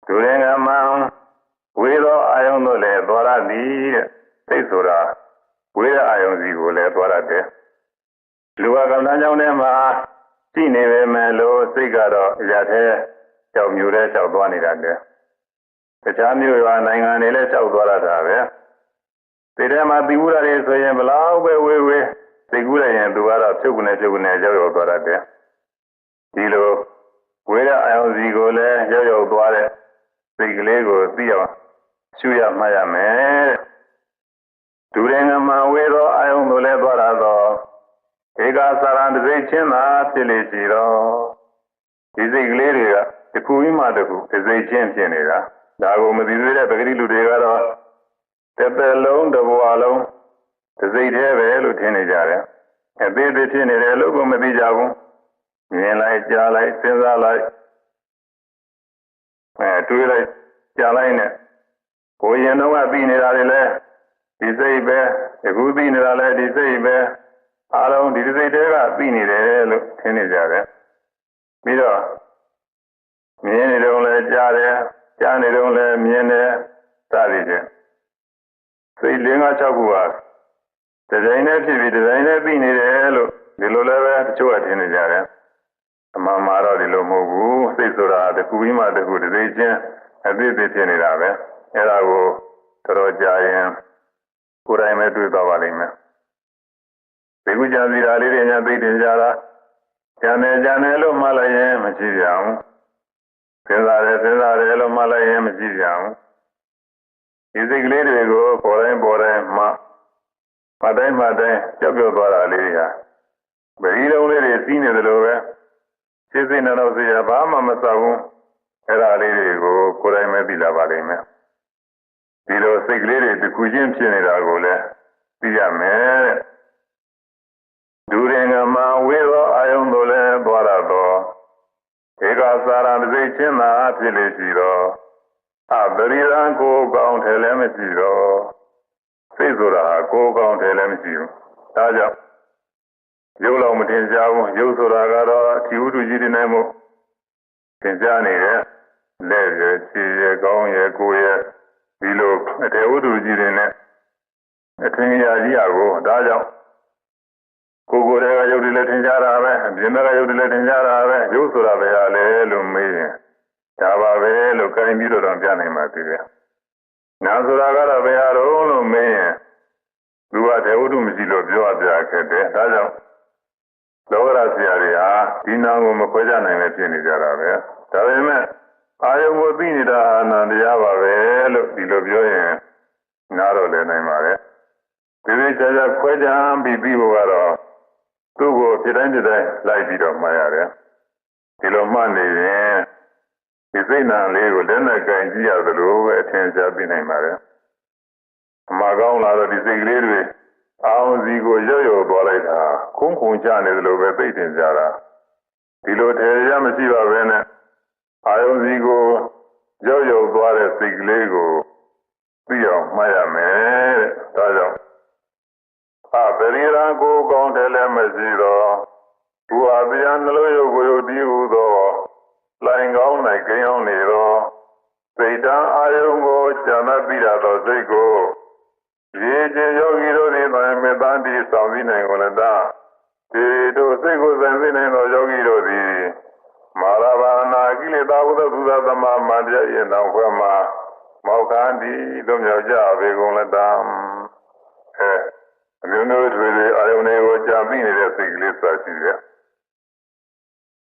ဒုရေငမံဝေသောအာယုံတို့လည်းသွားရသည်တဲ့စိတ်ဆိုတာဝေဒအာယုံစီကိုလည်းသွားရတယ်လူကကံတန်းကြောင့်ထဲမှာရှိနေပေမဲ့လို့စိတ်ကတော့ရတဲ့ကြောက်မျိုးတဲ့ကြောက်သွားနေတာတဲ့တခြားမျိုးရွာနိုင်ငံတွေလည်းကြောက်သွားတာပဲဒီထဲမှာသီဝရတွေဆိုရင်ဘလောက်ပဲဝေးသိကူးလိုက်ရင်သူကတော့ဖြုတ်ကနေရောက်သွားတယ်ဒီလိုဝေဒအာယုံစီကိုလည်းရောက်သွားတဲ့စိတ်ကလေးကိုသိအောင်ရှုရမှတ်ရမယ်ဒုရေငမဝေသောအာယုံတို့လည်းသွားရသောဧကသရံတစိတ်ချင်းသာဖြစ်လေရှိတော့ဒီစိတ်ကလေးတွေကတစ်ခုပြီးမှတစ်ခုတစိတ်ချင်းဖြစ်နေတာဒါကိုမသိသေးတဲ့ပဂတိလူတွေကတော့တစ်သက်လုံးတစ်ဘဝလုံးတစိတ်သေးပဲလို့ထင်နေကြတယ်အသေးသေးဖြစ်နေတယ်လို့ကိုမသိကြဘူးမြင်လိုက်ကြားလိုက်စဉ်းစားလိုက်တွေးလိုက်ကြားလိုက်နဲ့ကိုယ်ရင်တော့သိနေတာတွေလဲဒီစိတ်ပဲအခုသိနေတာလဲဒီစိတ်ပဲအားလုံးဒီစိတ်တွေကသိနေတယ်လို့ထင်နေကြတယ်ပြီးတော့မြင်နေတော့လဲကြားတယ်ကြားနေတော့လဲမြင်တယ်စသည်ဖြင့်စိတ်၄၅၆ခုဟာဒီဇိုင်းနဲ့ဖြစ်ပြီးဒီဇိုင်းနဲ့သိနေတယ်လို့ဒီလိုလည်းပဲတချို့ကထင်နေကြတယ်အမှန်မှာတော့ဒီလိုမဟုတ်ဘူးစိတ်ဆိုတာတစ်ခုပြီးမှတစ်ခုတစ်စိတ်ချင်းအသေးသေးဖြစ်နေတာပဲအဲ့ဒါကိုတော်ကြာရင်ကိုယ်တိုင်ပဲတွေ့သွားပါလိမ့်မယ်ဒီကုကြစီဓာလေးတွေညာသိတင်ကြတာကျန်တယ်လို့မှတ်လိုက်ရင်မရှိကြဘူးစဉ်းစားတယ်လို့မှတ်လိုက်ရင်မရှိကြဘူးဒီစိတ်ကလေးတွေကိုပေါ်တိုင်းမှတိုင်းကြောက်သွားတာလေးတွေကဗီးလုံးလေးတွေစီးနေတယ်လို့ပဲစိတ်နဲ့တော့စီရဘာမှမစောက်ဘူးအဲ့ဒါလေးတွေကိုကိုယ်တိုင်ပဲသိလာပါလိမ့်မယ်ဒီလိုစိတ်ကလေးတွေတစ်ခုချင်းဖြစ်နေတာကိုလည်းသိရမယ်တဲ့ဒုရေငမဝေသောအာယုံတို့လည်းသွားရသောဧကသရံစိတ်ချင်းသာဖြစ်လေရှိသောအပရိရံကိုကောင်းတယ်လည်းမရှိတော့စိတ်ဆိုတာကိုကောင်းတယ်လည်းမရှိဘူးဒါကြောင့်ရုပ်လောက်မတင်ကြဘူးရုပ်ဆိုတာကတော့အထီဝတ္ထုကြီးတွေနဲ့မို့သင်ကြားနေတယ်လက်ရယ်ခြေရယ်ကောင်းရယ်ကိုယ်ရယ်ဒီလိုအထေဝတ္ထုကြီးတွေနဲ့အထင်ကြီးအကိုဒါကြောင့်ကိုယ်တွေကရုပ်တွေလည်းသင်ကြားတာပဲအပြင်ကရုပ်တွေလည်းသင်ကြားတာပဲရုပ်ဆိုတာပဲလေလို့မေးရင်ဒါပါပဲလို့ခိုင်းပြီးတော့ပြနိုင်ပါသေးတယ်နာဆိုတာကတော့ဘယ်ဟာတော့လို့မေးရင်သူကထေဝတ္ထုမရှိလို့ပြောပြခဲ့တယ်ဒါကြောင့်လောကရဆရာတွေဟာဒီနာကိုမခွဲခြားနိုင်လည်းဖြစ်နေကြတာပဲဒါပေမဲ့အာယုံကိုသိနေတာအနန္တရားပါပဲလို့ဒီလိုပြောရင်နားတော့လည်းနိုင်ပါလေဒီလိုကြာကြာခွဲခြားပြီးဖို့ကတော့သူ့ကိုဖြစ်တိုင်းလိုက်ပြီးတော့မှတ်ရတယ်ဒီလိုမှတ်နေရင်ဒီစိတ်နာလေးကိုလက်နဲ့ကင်ကြည့်ရသလိုပဲအထင်ရှားသိနိုင်ပါတယ်အမှားကောင်းလာတော့ဒီစိတ်ကလေးတွေအောင်စီကိုရောက်သွားလိုက်တာခုန်ချနေသလိုပဲသိတင်ကြတာဒီလိုထေရမရှိပါပဲနဲ့အာယုံစီကိုရောက်သွားတဲ့စိတ်ကလေးကိုသိအောင်မှတ်ရမယ်တဲ့ဒါကြောင့်ဗရိရာကိုကောင်းတယ်လည်းမရှိတော့ဘူဟာတရားနှလုံးရုပ်ကိုယုတ်တည်ဟူသောလိုင်ကောင်း၌ကိန်းအောင်နေတော့စိတ်တန်အာယုံကိုဇာမပိရသောစိတ်ကိုရေချင်းယောဂီတို့သည်ဗမေတ္တ တိဆောင်ပြီးနိုင်ကုန်လည်းဒီတို့စိတ်ကိုယ်ဆိုင်သိနိုင်သောယောဂီတို့သည်မာရဘာနာကိလေသာဝတ္တသုဒသမမတရားရဲ့နောက်ခွဲမှာမောက္ခန္တိတို့မြောက်ကြပေကုန်လည်းအမျိုးမျိုးတွေအာယုန်တွေကိုကြာပြီးနေတဲ့စိတ်ကလေးစရှိတယ်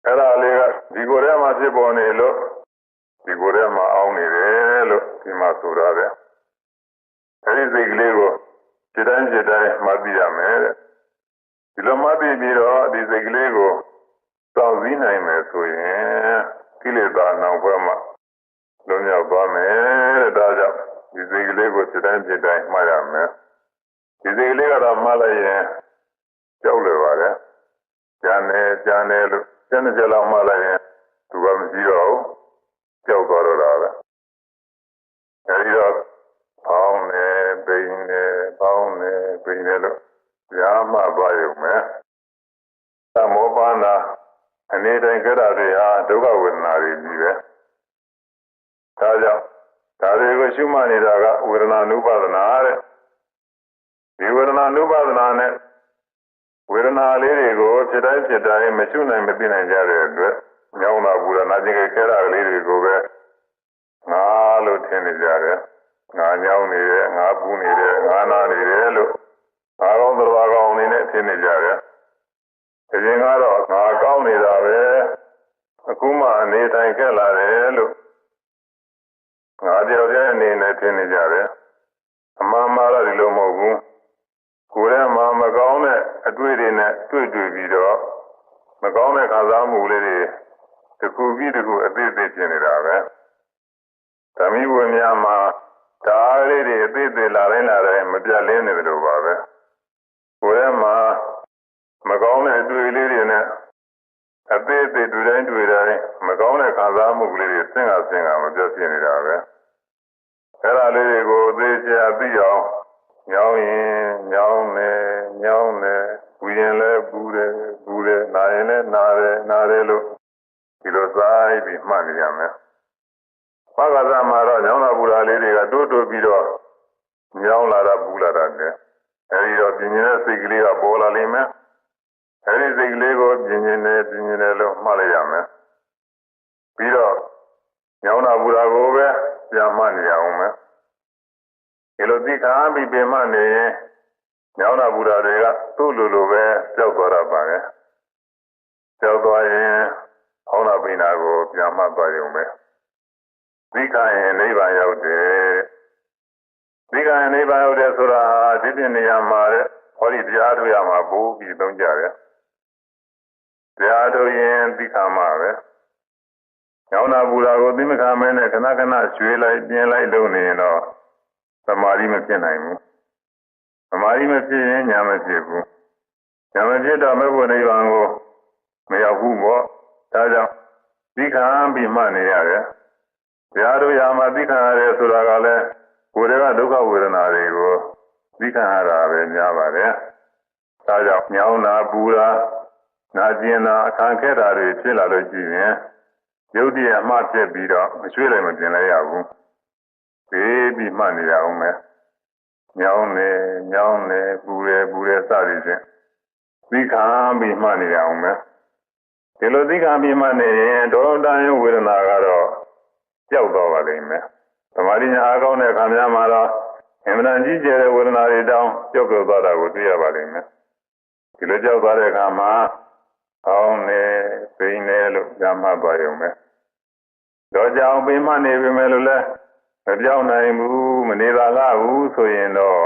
အဲ့ဒါလေးကဒီကိုယ်ထဲမှာဖြစ်ပေါ်နေလို့ဒီကိုယ်ထဲမှာအောင်းနေတယ်လို့ဒီမှာဆိုရတယ်အဲ့ဒီစိတ်ကလေးကိုစိတ်တိုင်းမှတ်သိရမယ်တဲ့ဒီလိုမှတ်သိပြီးတော့ဒီစိတ်ကလေးကိုစောင့်စည်းနိုင်မယ်ဆိုရင်ကိလေသာနောက်ဘက်မှာလွန်မြောက်သွားမယ်တဲ့ဒါကြောင့်ဒီစိတ်ကလေးကိုစိတ်တိုင်းမှတ်ရမယ်ဒီစိတ်ကလေးကတော့မှတ်လိုက်ရင်ကြောက်လွယ်ပါတယ်ကြံနေလို့စနေကြလောက်မှလိုက်ရင်သူကမရှိတော့ဘူးကြောက်သွားတော့တာပဲအဲဒီတော့ပေါင်းနေပိန်နေလို့ညာမှသွားရုံပဲသမောပါဏအနေတိုင်းကြတာတွေဟာဒုက္ခဝေဒနာတွေကြီးပဲဒါကြောင့်ဒါတွေကိုရှုမှတ်နေတာကဝေဒနာနုပါဒနာတဲ့ဒီဝေဒနာနုပါဒနာနဲ့ဝေဒနာလေးတွေကိုဖြစ်တိုင်းမရှုနိုင်မသိနိုင်ကြတဲ့အတွက်ညောင်းတာပူတာနာကျင်ကြဲတာကလေးတွေကိုပဲငါလို့ထင်နေကြတယ်ငါညောင်းနေတယ်ငါပူနေတယ်ငါနာနေတယ်လို့ငါကောင်းသဘာကောင်းနေနဲ့ထင်နေကြတယ်အရင်ကတော့ငါကောင်းနေတာပဲအခုမှအနေတိုင်းခက်လာတယ်လို့ငါတယောက်တည်းအနေနဲ့ထင်နေကြတယ်အမှန်မှားတော့ဒီလိုမဟုတ်ဘူးကိုယ်ထဲမှာမကောင်းတဲ့အတွေ့တွေနဲ့တွေ့ပြီးတော့မကောင်းတဲ့ခံစားမှုလေးတွေတစ်ခုပြီးတစ်ခုအသေးသေးဖြစ်နေတာပဲဓမ္မဝိညာဉ်မှာဒါလေးတွေအသေးသေးလာတိုင်းမပြတ်လင်းနေတယ်လို့ပါပဲကိုယ်ထဲမှာမကောင်းတဲ့အတွေ့လေးတွေနဲ့အသေးသေးတွေ့တိုင်းမကောင်းတဲ့ခံစားမှုလေးတွေဆင်းကမပြတ်ဖြစ်နေတာပဲအဲ့ဒါလေးတွေကိုအသေးချာသိအောင်ညောင်းနေပူရင်လည်းပူတယ်နာရင်လည်းနာတယ်လို့ဒီလိုစားပြီးမှတ်နေရမယ်။ဘာသာမှာတော့ညောင်းတာပူတာလေးတွေကတိုးပြီးတော့ညောင်းလာတာပူလာတာနဲ့အဲဒီတော့ပြင်းနေတဲ့စိတ်ကလေးကပေါ်လာလိမ့်မယ်။အဲဒီစိတ်ကလေးကိုပြင်းနေလို့မှတ်လိုက်ရမယ်။ပြီးတော့ညောင်းတာပူတာကိုပဲပြန်မှတ်နေရအောင်မယ်။ဒီလိုသိခါပြီးပြန်မှတ်နေရင်ညောင်းတာပူတာတွေကသူ့လိုပဲကြောက်သွားတာပါပဲကြောက်သွားရင်ဟောင်းတာပိနာကိုပြန်မှတ်သွားရုံပဲသိခါရင်နိဗ္ဗာန်ရောက်တယ်သိခါရင်နိဗ္ဗာန်ရောက်တယ်ဆိုတာဒီပြနေရာမှာတဲ့ဟောဒီတရားထုတ်ရမှာပို့ပြီးသုံးကြတယ်တရားထုတ်ရင်သိခါမှာပဲညောင်းတာပူတာကိုသိမခါမဲနဲ့ခဏရွှေ့လိုက်ပြင်းလိုက်လုပ်နေရင်တော့သမာဓိမဖြစ်နိုင်ဘူးသမာဓိမဖြစ်ရင်ညာမဖြစ်ဘူးညာမဖြစ်တော့မဲ့ဘုနိဗ္ဗာန်ကိုမရောက်ဘူးပေါ့ဒါကြောင့်သိခံပြီးမှနေရတယ်တရားတို့ရာမှာသိခံရတယ်ဆိုတာကလည်းကိုယ်တည်းကဒုက္ခဝေဒနာတွေကိုသိခံရတာပဲများပါတယ်ဒါကြောင့်ညောင်းတာပူတာနာကျင်တာအခါခဲတာတွေဖြစ်လာလို့ရှိရင်ရုပ်တရက်မှဖြစ်ပြီးတော့မရွှေ့လိုက်မပြင်လိုက်ရဘူးသိပြီးမှနေရအောင်မယ်ညောင်းနေပူတယ်စသည်ဖြင့်သိခံပြီးမှနေရအောင်မယ်ဒီလိုသိခံပြီးမှနေရင်ဒေါသယဝေဒနာကတော့ကြောက်တော့ပါလိမ့်မယ်သမာဓိညာအားကောင်းတဲ့အခါများမှာတော့အမှန်တန်ကြီးကျယ်တဲ့ဝေဒနာတွေတောင်ကြောက်သွားတာကိုတွေ့ရပါလိမ့်မယ်ဒီလိုကြောက်သွားတဲ့အခါမှာအောင်းနေပိန်နေလို့ကြမ်းမှတ်သွားရုံပဲတော့ကြောင်ပိန်မှနေပြီမဲ့လို့လဲမပြောင်းနိုင်ဘူးမနေပါလားဘူးဆိုရင်တော့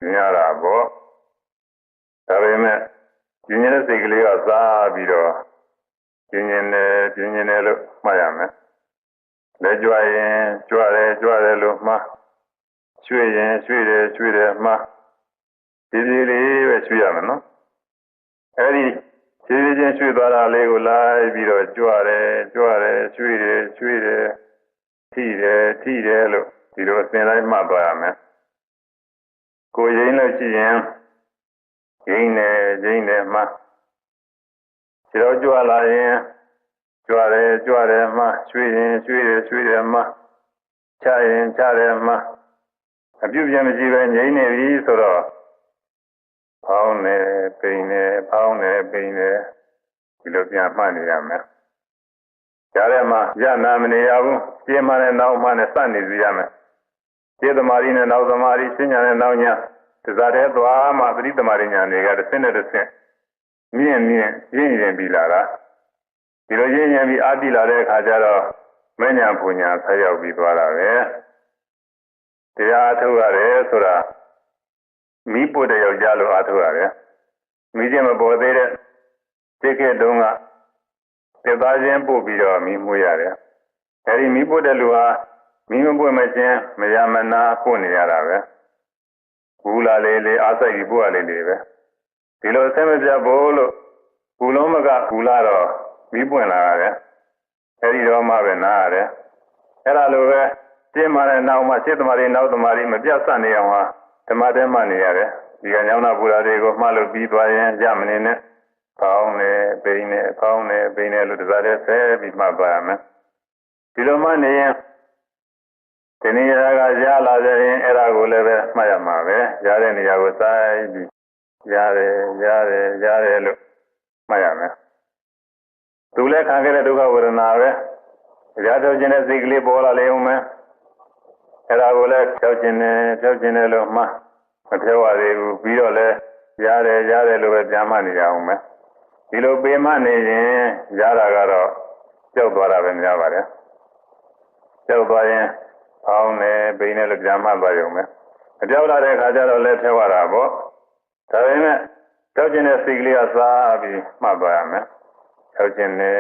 ညရတာပေါ့ဒါပေမဲ့ကျင်းတဲ့စိတ်ကလေးကစားပြီးတော့ကျင်းနေလို့မှတ်ရမယ်လက်ကြွရင်ကြွတယ်လို့မှတ်ရွှေ့ရင်ရွှေ့တယ်မှတ်ဒီလေးပဲရွှေ့ရမယ်နော်အဲဒီခြေချင်းရွှေ့သွားတာလေးကိုလိုက်ပြီးတော့ကြွတယ်ရွှေ့တယ်ထိတယ်လို့ဒီလိုအစဉ်တိုင်းမှတ်သွားရမယ်ကိုရင်းလို့ရှိရင်ရင်းတယ်မှခြေတော်ကြွလာရင်ကြွတယ်မှရွှေ့ရင်ရွှေ့တယ်မှချရင်ချတယ်မှအပြုတ်ပြန်မရှိပဲငြိမ့်နေပြီဆိုတော့ ဖောင်းနေပိန်နေဖောင်းနေပိန်နေဒီလိုပြန်မှတ်နေရမယ်ကြားထဲမှာရနာမနေရဘူးရှင်းမှနဲ့နောက်မှနဲ့စနေစီရမယ်ရှင်းသမารီနဲ့နောက်သမารီရှင်းညာနဲ့နောက်ညာတစားတဲ့သွားမှသတိသမารီညာတွေကတစ်ဆင့်နဲ့တစ်ဆင့်မြင့်ရင်းပြီးလာတာဒီလိုရင်းပြီးအာတိလာတဲ့အခါကျတော့မဉ္ဇဉ်ပူညာဆက်ရောက်ပြီးသွားတာပဲတရားထုတ်ရတယ်ဆိုတာမိပုတ်တဲ့ယောက်ျားလိုအားထုတ်ရတယ်မိချင်းမပေါ်သေးတဲ့စိတ်ကဲတုံးကသေသားချင်းပို့ပြီးတော့မိမှုရတယ်အဲဒီမိပုတ်တဲ့လူဟာမိမပွင့်မချင်းမရမနာပို့နေရတာပဲဘူးလာလေးအားစိုက်ပြီးပို့ရလေးပဲဒီလိုအဆင်မပြတ်ဖို့လို့ဘူးလုံးမကဘူးလာတော့မိပွင့်လာရတယ်အဲဒီတော့မှပဲနားရတယ်အဲ့ဒါလိုပဲရှင်းမှတဲ့နောက်မှရှင်းသမารီနောက်သမารီမပြတ်ဆက်နေအောင်ဟာဓမ္မတဲမှနေရတယ်ဒီကညောင်းနာပူရာတွေကိုမှလို့ပြီးသွားရင်ကြမနေနဲ့ဖောင်းနေပိန်နေဖောင်းနေပိန်နေလို့တစားတဲ့ဆဲပြီးမှပါရမယ်ဒီလိုမှနေရင်ဒီနေရာကရလာကြရင်အဲ့ဒါကိုလည်းပဲမှတ်ရမှာပဲရတဲ့နေရာကိုစိုက်ပြီးရတယ်လို့မှတ်ရမယ်သူလည်းခံခဲ့တဲ့ဒုက္ခဝေဒနာပဲရတော့ခြင်းတဲ့စိတ်ကလေးပေါ်လာလေဦးမယ်အဲ့ဒါကိုလည်းဖြောက်ခြင်းနဲ့လို့မှမဖြောက်ရသေးဘူးပြီးတော့လည်းရတယ်လို့ပဲပြန်မှနေရအောင်မယ်ဒီလိုပေမှနေရင်ရတာကတော့ကြောက်သွားတာပဲများပါတယ်ကြောက်သွားရင်အောင်းနေပိန်နေလို့ပြန်မှသွားရုံပဲအပြောက်လာတဲ့ခါကျတော့လည်းဖြောက်ရတာပေါ့ဒါပေမဲ့ကြောက်ခြင်းတဲ့စိတ်ကလေးကစားပြီးမှတ်သွားရမယ်ဖြောက်ခြင်းနဲ့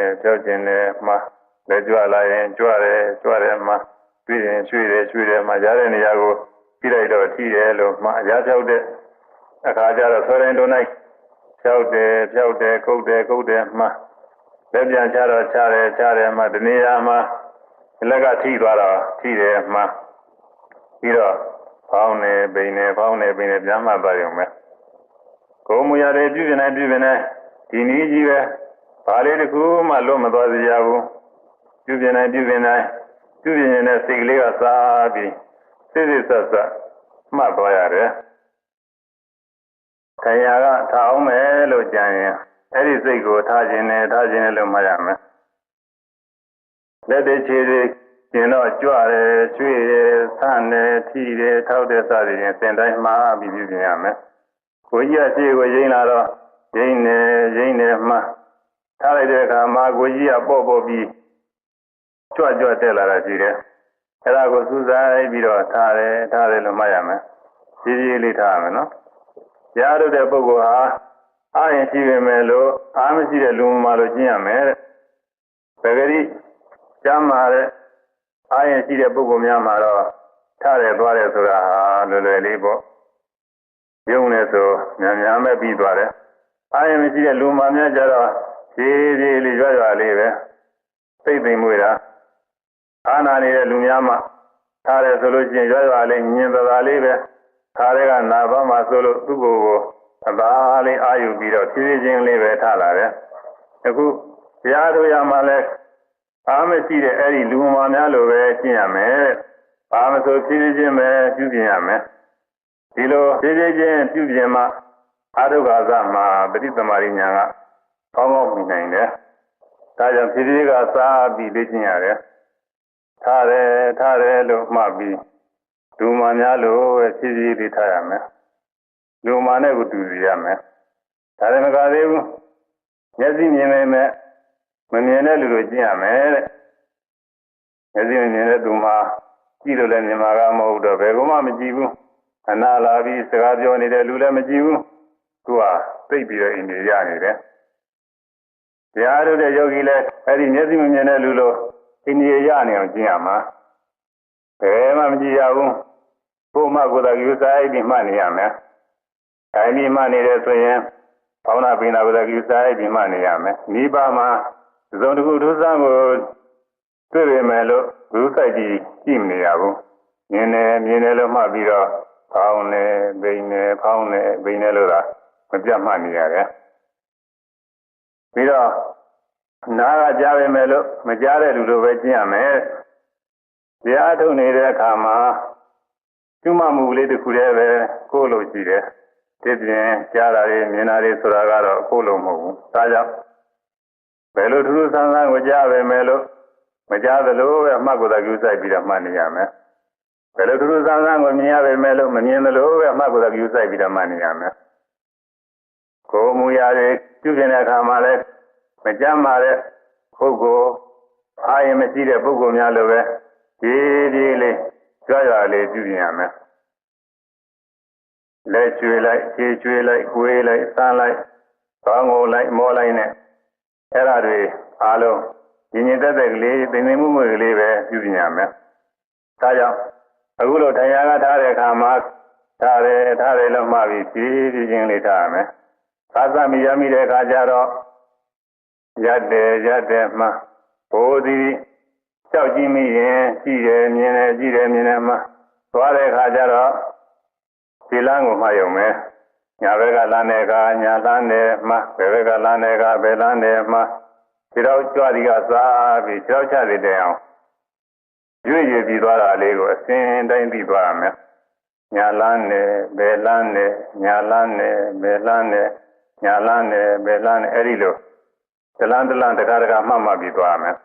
မှလက်ကြွလာရင်ကြွတယ်မှတွေ့ရင်ရွှေ့တယ်မှရတဲ့နေရာကိုကြည့်လိုက်တော့ထိတယ်လို့မှအရာဖြောက်တဲ့အခါကျတော့ဆွဲတိုင်းတွန်းလိုက်ဖြောက်တယ်ကုတ်တယ်မှလက်ပြန်ချတော့ချတယ်မှဒီနေရာမှာလက်ကထိသွားတော့ထိတယ်မှပြီးတော့ဖောင်းနေပိန်နေပြန်မှသွားရုံပဲကိုယ်မူရတယ်ပြုပြင်နေဒီနည်းကြီးပဲဘာလေးတစ်ခုမှလွတ်မသွားစေရဘူးပြုပြင်နေတဲ့စိတ်ကလေးကစားပြီးစစ်ဆက်မှတ်သွားရတယ်ခရာကထားအောင်မယ်လို့ကြံရင်အဲ့ဒီစိတ်ကိုထားခြင်းနဲ့လို့မှတ်ရမယ်လက်တွေခြေတွေကျင်တော့ကြွတယ်ရွှေ့တယ်ဆန့်တယ်ထိတယ်ထောက်တယ်စသည်ဖြင့်စင်တိုင်းမှားပြီးပြုပြင်ရမယ်ကိုကြီးကခြေကိုရင်းလာတော့ရင်းနေမှထားလိုက်တဲ့အခါမှာကိုကြီးကပေါ့ပြီးကြွတက်လာတာရှိတယ်အဲ့ဒါကိုစူးစိုက်ပြီးတော့ထားတယ်လို့မှတ်ရမယ်ကြီးလေးထားရမယ်နော်ကြားရတဲ့ပုဂ္ဂိုလ်ဟာအားရင်ရှိပေမဲ့လို့အားမရှိတဲ့လူမှလို့ကျင့်ရမယ်တဲ့ပဂရိကျမ်းမာတဲ့အားရင်ရှိတဲ့ပုဂ္ဂိုလ်များမှာတော့ထားတယ်သွားတယ်ဆိုတာဟာလွယ်လေးပေါ့ယုံနေဆိုများမဲ့ပြီးသွားတယ်အားရင်မရှိတဲ့လူမှများကြတော့ဖြည်းဖြည်းလေးကြွလေးပဲသိသိမွေတာအာနာနေတဲ့လူများမှထားတယ်ဆိုလို့ချင်းကြွလေးညင်သာလေးပဲခါတွေကနာဘမှာဆိုလို့သူ့ကိုယ်အသာလေးအာယူပြီးတော့ဖြည်းဖြည်းချင်းလေးပဲထားလာတယ်အခုတရားထုတ်ရမှလဲအားမရှိတဲ့အဲ့ဒီလူမှများလိုပဲကျင့်ရမယ်ဘာမဆိုဖြည်းဖြည်းချင်းပဲပြုပြင်ရမယ်ဒီလိုဖြည်းဖြည်းချင်းပြုပြင်မှအာရုခါသမှာပฏิသမารိညာကကောင်းမြင်နိုင်တယ်ဒါကြောင့်ဖြည်းဖြည်းကစားပြီးလေ့ကျင့်ရတယ်ထားတယ်လို့မှတ်ပြီးလူမှများလို့ပဲဖြည်းဖြည်းလေးထားရမယ်လူမှနဲ့ကိုတူရမယ်ဒါလည်းမကသေးဘူးမျက်စိမြင်ပေမဲ့မမြင်တဲ့လူလိုကျင့်ရမယ်တဲ့မျက်စိမမြင်တဲ့သူမှကြည့်လို့လည်းမြင်မှာကမဟုတ်တော့ဘယ်မှမကြည့်ဘူးအနာလာပြီးစကားပြောနေတဲ့လူလည်းမကြည့်ဘူးသူကသိပြီးတော့အိမ်ကြီးရနေတယ်တရားထုတ်တဲ့ယောဂီလည်းအဲ့ဒီမျက်စိမမြင်တဲ့လူလိုအိမ်ကြီးရနေအောင်ကျင့်ရမှာဘယ်မှမကြည့်ရဘူးကိုယ်မှကိုယ်သာယူဆိုင်ပြီးမှတ်နေရမယ်အဲဒီပြီးမှတ်နေတယ်ဆိုရင်ဘောင်းနာပိနာကိုယ်သာယူဆိုင်ပြီးမှတ်နေရမယ်နိဗ္ဗာန်မှာသုံးတစ်ခုဒုစံကိုတွေ့ပေမဲ့လို့ဘုစိုက်ကြည့်မနေရဘူးမြင်တယ်လို့မှတ်ပြီးတော့ဖောင်းနေပိန်နေလို့သာမပြတ်မှတ်နေရတယ်ပြီးတော့နားကကြားပေမဲ့လို့မကြားတဲ့လူလိုပဲကျင့်ရမယ်တရားထုတ်နေတဲ့အခါမှာကျွမ်းမှုလေးတစ်ခုတည်းပဲကိုယ်လိုရှိတယ် ဒီပြင်ကြားတာတွေမြင်တာတွေဆိုတာကတော့အခုလုံးမဟုတ်ဘူးဒါကြောင့်ဘယ်လိုထူးထူးဆန်းဆန်းကိုကြားပဲမယ်လို့မကြားသလိုပဲအမှတ်ကိုသာကျူးဆိုင်ပြီးတော့မှတ်နေရမယ်ဘယ်လိုထူးထူးဆန်းဆန်းကိုမြင်ရပဲမယ်လို့မမြင်သလိုပဲအမှတ်ကိုသာကျူးဆိုင်ပြီးတော့မှတ်နေရမယ်ကိုယ်မူရာတွေပြုပြင်တဲ့အခါမှာလည်းမကြမ်းပါတဲ့ပုဂ္ဂိုလ်အားရင်မရှိတဲ့ပုဂ္ဂိုလ်များလိုပဲဒီလေးကြွရလေးပြုပြင်ရမယ်လက်ကျွေးလိုက်ခြေကျွေးလိုက်ကိုယ်လိုက်စမ်းလိုက်ကောင်းကိုလိုက်မောလိုက်နဲ့အဲ့ဒါတွေအားလုံးညီညီသက်သက်ကလေးပင်ပင်မှုမှုကလေးပဲပြုပြင်ရမယ်ဒါကြောင့်အခုလိုတရားကထားတဲ့အခါမှာထားတယ်လို့မှပြီးဖြည်းချင်းလေးထားရမယ်သာသမီရမိတဲ့အခါကျတော့ရက်တယ်မှဘိုးသည်ကြောက်ကြည့်မိရင်ကြည့်တယ်မြင်တယ်ကြည့်တယ်မြင်တယ်မှသွားတဲ့အခါကျတော့ဒီလမ်းကိုမှရုံပဲညာဘက်ကလမ်းတဲ့အခါညာလမ်းတယ်မှဘယ်ဘက်ကလမ်းတဲ့အခါဘယ်လမ်းတယ်မှဒီတော့ကြွဒီကစားပြီးကြောက်ချတဲ့အောင်ရွေ့ပြီးသွားတာလေးကိုအစဉ်တိုင်းပြီးသွားရမယ်ညာလမ်းတယ်ဘယ်လမ်းတယ်ညာလမ်းတယ်ဘယ်လမ်းတယ်ညာလမ်းတယ်ဘယ်လမ်းတယ်အဲ့ဒီလိုတလန်းတကားမှတ်ပြီးသွားရမယ်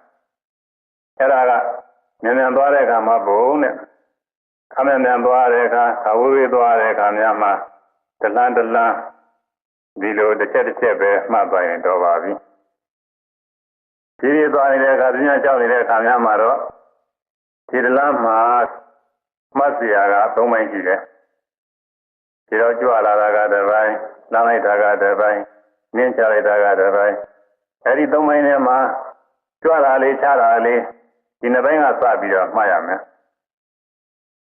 အဲ့ဒါကမြန်သွားတဲ့အခါမှာဘုံနဲ့ခမမြန်သွားတဲ့အခါခဝေးသွားတဲ့အခါများမှာတလန်းဒီလိုတစ်ချက်ပဲမှတ်သွားရင်တော့ပါပြီဒီသွားနေတဲ့အခါပြညာကြောက်နေတဲ့အခါများမှာတော့ဒီတလန်းမှာမှတ်စရာက၃ပိုင်းရှိတယ်ဒီတော့ကြွလာတာကတစ်ပိုင်းလမ်းလိုက်တာကတစ်ပိုင်းနင်းချလိုက်တာကတစ်ပိုင်းအဲ့ဒီ၃ပိုင်းထဲမှာကြွလာလေးချတာလေးဒီနှစ်ပိုင်းကစပြီးတော့မှတ်ရမယ်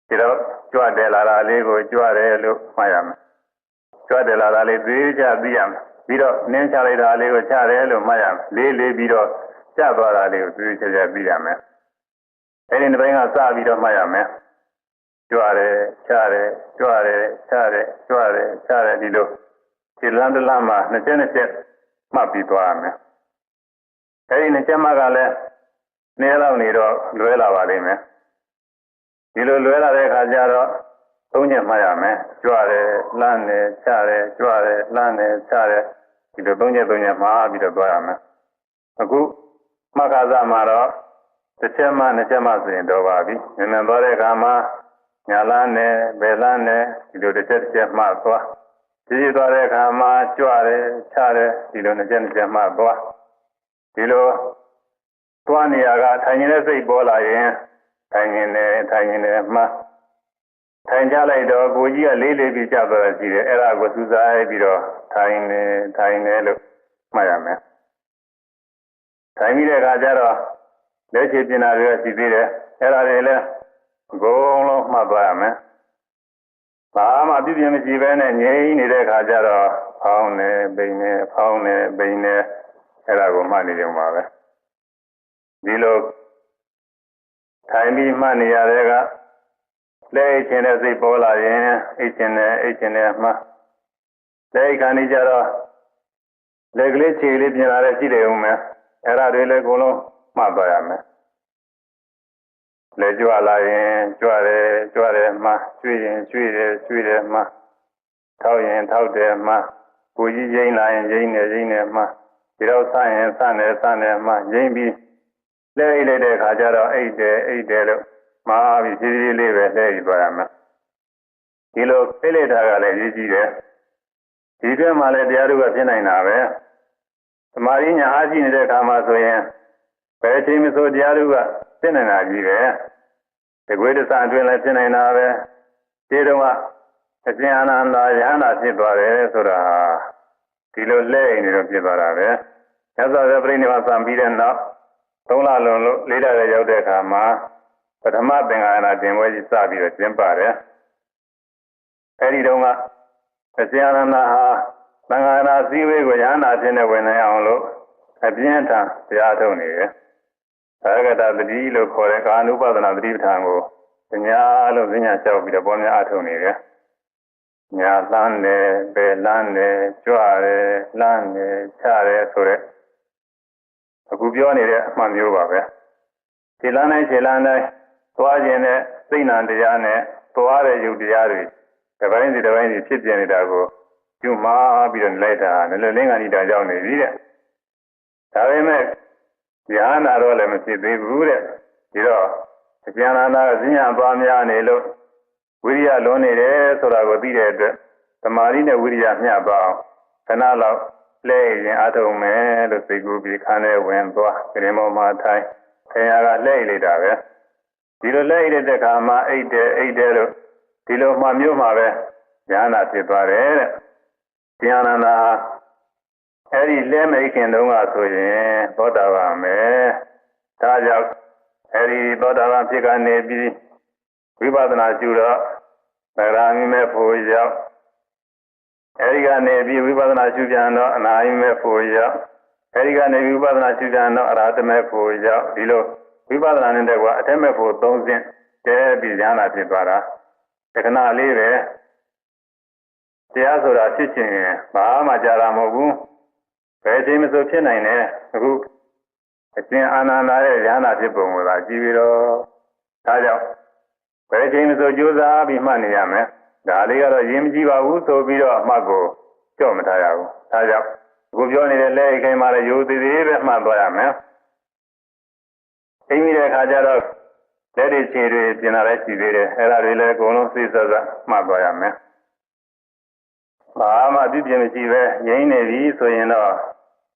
ဒီတော့ကြွတယ်လာတာလေးကိုကြွတယ်လို့မှတ်ရမယ်ကြွတယ်လာတာလေးသိကြသိရမယ်ပြီးတော့နင်းချလိုက်တာလေးကိုချတယ်လို့မှတ်ရမယ်လေးပြီးတော့ကျသွားတာလေးကိုသိချသိရမယ်အဲ့ဒီနှစ်ပိုင်းကစပြီးတော့မှတ်ရမယ်ကြွတယ်ချတယ်ကြွတယ်ချတယ်ကြွတယ်ချတယ်ဒီလိုဒီလမ်းတစ်လမ်းမှာနှစ်ချက်မှတ်ပြီးသွားရမယ်အဲဒီနှစ်ချက်မှကလည်းနေလောက်နေတော့လွဲလာပါလိမ့်မယ်ဒီလိုလွဲလာတဲ့အခါကျတော့သုံးချက်မှတ်ရမယ်ကြွတယ်လှမ်းတယ်ချတယ်ကြွတယ်လှမ်းတယ်ချတယ်ဒီလိုသုံးချက်မှတ်ပြီးတော့သွားရမယ်အခုမှတ်ခါစမှာတော့တစ်ချက်မှနှစ်ချက်မှဆိုရင်တော့ပါပြီမြန်သွားတဲ့အခါမှာညာလန်းနဲ့ဘယ်လန်းနဲ့ဒီလိုတစ်ချက်မှသွားဒီသွားတဲ့အခါမှာကြွတယ်ချတယ်ဒီလိုနှစ်ချက်မှသွားဒီလိုသွားနေရကထိုင်နေတဲ့စိတ်ပေါ်လာရင်ထိုင်နေတယ်မှထိုင်ကြလိုက်တော့ကိုကြီးကလေးပြီးကြသွားတာရှိတယ်အဲ့ဒါကိုစူးစိုက်ပြီးတော့ထိုင်နေလို့မှတ်ရမယ်ထိုင်ပြီးတဲ့အခါကျတော့လက်ချေပြင်တာတွေရှိသေးတယ်အဲ့ဒါတွေလည်းအကုန်လုံးမှတ်သွားရမယ်ဘာမှပြည့်ပြည့်မရှိဘဲနဲ့ငြိမ်နေတဲ့အခါကျတော့ဖောင်းနေပိန်နေဖောင်းနေပိန်နေအဲ့ဒါကိုမှတ်နေကြပါပဲဒီလိုထိုင်ပြီးမှတ်နေရတဲ့ကလက်အိတ်ခြင်းတဲ့စိတ်ပေါ်လာရင်အိတ်ခြင်းနဲ့မှလက်အိတ်ခါနေကြတော့လက်ကလေးခြေလေးပြင်လာတဲ့ရှိတယ်ဦးမယ်အဲ့ဒါတွေလည်းအကုန်လုံးမှတ်သွားရမယ်လက်ကြွလာရင်ကြွတယ်မှရွှေ့ရင်ရွှေ့တယ်မှထောက်ရင်ထောက်တယ်မှကိုကြီးရင်းလာရင်ရင်းတယ်မှဒီတော့ဆန့်ရင်ဆန့်တယ်မှရင်းပြီးလဲအိတ်လိုက်တဲ့အခါကျတော့အိတ်တယ်လို့မှားပြီးစီစီလေးပဲလဲပြီးသွားရမယ်ဒီလိုဖိလိုက်တာကလည်းရေးကြည့်တယ်ဒီတွင်းမှာလည်းတရားတို့ကဖြစ်နိုင်တာပဲသမာဓိညာအားရှိနေတဲ့အခါမှာဆိုရင်ဘယ်ချိန်မှဆိုတရားတို့ကဖြစ်နိုင်တာကြီးပဲဒီကွေးတစအတွင်းလည်းဖြစ်နိုင်တာပဲဒီတော့ကအရှင်အာနန္ဒာယဟန္တာဖြစ်သွားတယ်ဆိုတာဒီလိုလဲအိမ်တွေတော့ဖြစ်သွားတာပဲညဇောပြိဋိနိဗ္ဗာန်စံပြီးတဲ့နောက်3လလုံးလို့၄လရဲ့ရောက်တဲ့အခါမှာပထမသင်္ဃာနာကျင့်ပွဲကြီးစပြီးတော့ကျင်းပါတယ်အဲဒီတုန်းကအရှင်အာနန္ဒာဟာသံဃာနာစည်းဝေးကိုယဟန္တာဖြစ်နေဝင်နိုင်အောင်လို့အပြင်းထန်တရားထုတ်နေတယ်သရဂတသတိလို့ခေါ်တဲ့ကာနုပဒနာသတိပဋ္ဌာန်ကိုညာလို့ဉာဏ်လျှောက်ပြီးတော့ပေါ်များအထုတ်နေတယ်ညာလန်းတယ်ဘယ်လန်းတယ်ကြွတယ်လန်းတယ်ချတယ်ဆိုတဲ့အခုပြောနေတဲ့အမှန်မျိုးပါပဲခြေလန်းတိုင်းသွားခြင်းနဲ့စိတ်နာတရားနဲ့သွားတဲ့ယုတ်တရားတွေတစ်ပိုင်းစီဖြစ်ပြနေတာကို ကျုမာပြီးတော့လိုက်တာလည်းလင်းကဏိတာရောက်နေပြီတဲ့ဒါပေမဲ့ဉာဏ်နာတော့လည်းမဖြစ်သေးဘူးတဲ့ဒီတော့အကျဉ်းလာတာဈဉ္ညာသွားများနေလို့ဝိရိယလွန်နေတယ်ဆိုတာကိုသိတဲ့အတွက်သမာဓိနဲ့ဝိရိယမျှသွားအောင်ခဏလောက်လဲရင်အထုံမယ်လို့သိကူပြီးခန်းထဲဝင်သွားပြင်းပေါ်မှာထိုင်ခင်ဗျာကလဲလိုက်တာပဲဒီလိုလဲလိုက်တဲ့အခါမှာအိတ်တယ်လို့ဒီလိုမှမျိုးမှာပဲဉာဏ်နာဖြစ်သွားတယ်တဲ့ဉာဏ်နာအဲ့ဒီလဲမိခင်တုန်းကဆိုရင်သောတာပန်မယ်ဒါကြောင့်အဲ့ဒီသောတာပန်ဖြစ်ကနေပြီးဝိပဿနာကျူတော့ဗရာမိမဲ့ဖို့ရောက်အဲဒီကနေပြီးဝိပဿနာရှုပြန်တော့အနာမိမဲ့ဖို့ရောက်အဲဒီကနေဝိပဿနာရှုပြန်တော့အရဟတမဲ့ဖို့ရောက်ဒီလိုဝိပဿနာနဲ့တကွာအထက်မဲ့ဖို့၃ဆင့်တဲပြီးဉာဏ်ဖြစ်သွားတာတခဏလေးပဲတရားဆိုတာဖြစ်ခြင်းဘာမှကြာတာမဟုတ်ဘူးဘယ်ချိန်မှဆိုဖြစ်နိုင်တယ်အခုအရှင်အာနန္ဒာရဲ့ဉာဏ်ဖြစ်ပုံကိုသာကြည့်ပြီးတော့ဒါကြောင့်ဘယ်ချိန်မှဆိုကြိုးစားပြီးမှတ်နေရမယ်ဒါလေးကတော့ရင်းမကြည့်ပါဘူးဆိုပြီးတော့အမှတ်ကိုကြော့မထားရဘူးဒါကြောင့်အခုပြောနေတဲ့လက်အိတ်ခိုင်းမှလည်းရိုးသေးသေးပဲမှတ်သွားရမယ်အိမ်ကြီးတဲ့အခါကျတော့လက်တွေခြေတွေပြင်လာလည်းရှိသေးတယ်အဲ့ဒါတွေလည်းအကုန်လုံးသိစစမှတ်သွားရမယ်ဘာမှပြည့်ပြည့်မရှိပဲငြိမ့်နေပြီဆိုရင်တော့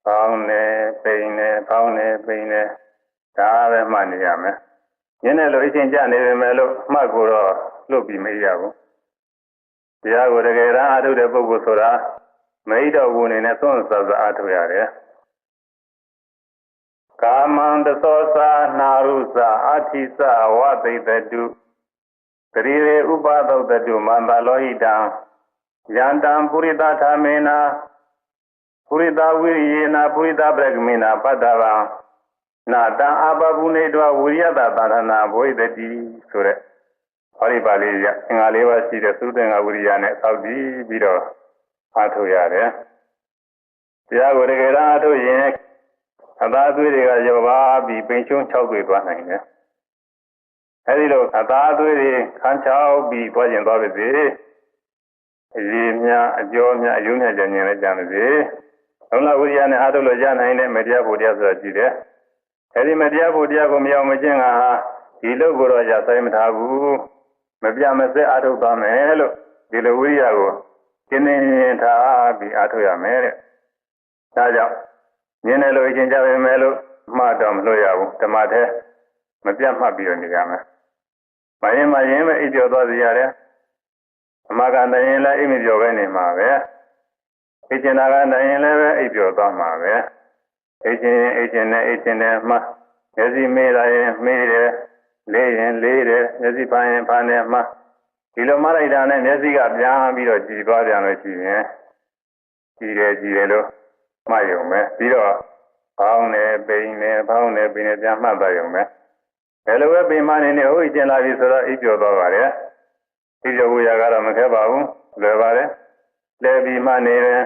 ပေါင်းနေပိန်နေပေါင်းနေပိန်နေဒါပဲမှတ်နေရမယ်ညနေလိုအချင်းကြနေပေမဲ့လို့မှတ်ကိုတော့လွတ်ပြီးမရဘူးတရားကိုတကယ်တမ်းအားထုတ်တဲ့ပုဂ္ဂိုလ်ဆိုတာမိတ်တော်ကိုအနေနဲ့သွန်ဆဆအားထုတ်ရတယ်ကာမံတသောသာနာရုသအဋ္ဌိသဝသိတတုသတိရေဥပသုတတုမန္တလောဟိတံယန္တံပုရိသထာမေနာပုရိသဝိရိယေနာပုရိသပရကမေနာပတ္တဗံနာတံအပပုနေတောဝိရိယတသာသနာဘဝိတတိဆိုတဲ့ဟောဒီပါဠိရအင်္ဂါ၄ပါးရှိတဲ့သုသင်္ဂဝိရိယနဲ့အောက်ပြီးတော့အားထုတ်ရတယ်တရားကိုတကယ်တော့အားထုတ်ရင်အသာအသွေးတွေကရောပါပြီးပိန်ချုံ၆သွေးသွားနိုင်တယ်အဲဒီလိုအသာအသွေးတွေခန်းချောက်ပြီးသွားကျင်သွားပါစေအရေးများအကျော်များအယုံများကြင်လည်းကြံပါစေလုံလဝိရိယနဲ့အားထုတ်လို့ရနိုင်တဲ့မတရားဖို့တရားဆိုတာရှိတယ်အဲဒီမတရားဖို့တရားကိုမရောက်မချင်းကဒီလိုကိုတော့ရဆိုင်မထားဘူးမပြမစက်အားထုတ်သွားမယ်လို့ဒီလိုဝိရိယကိုကျင်းနေထားပြီးအားထုတ်ရမယ်တဲ့ဒါကြောင့်မြင်တယ်လို့အချင်းကြပဲမယ်လို့မှတ်တော့မလို့ရဘူးဓမ္မထဲမပြတ်မှတ်ပြီးတော့နေရမယ်မရင်ပဲအိပ်ကျော်သွားစီရတယ်အမကတန်ရင်လည်းအိပ်မကျော်ပဲနေမှာပဲအိပ်ကျင်တာကတန်ရင်လည်းပဲအိပ်ကျော်သွားမှာပဲအိပ်ကျင်နဲ့မှမျက်စိမေးလာရင်မေးတယ်လေးရင်လေးတယ်မျက်စိဖာရင်ဖာနေမှဒီလိုမှလိုက်တာနဲ့မျက်စိကပြန်ပြီးတော့ကြည်သွားပြန်လို့ရှိရင်ကြည်တယ်လို့မှတ်ရုံပဲပြီးတော့ဖောင်းနေပိန်နေပြန်မှတ်သွားရုံပဲဘယ်လိုပဲပိန်မှနေဟိုကျင်လာပြီဆိုတော့အိပ်ကျော်သွားပါတယ်အိပ်ကျော်ဝေရကတော့မခဲပါဘူးလွယ်ပါတယ်လဲပြီးမှနေတယ်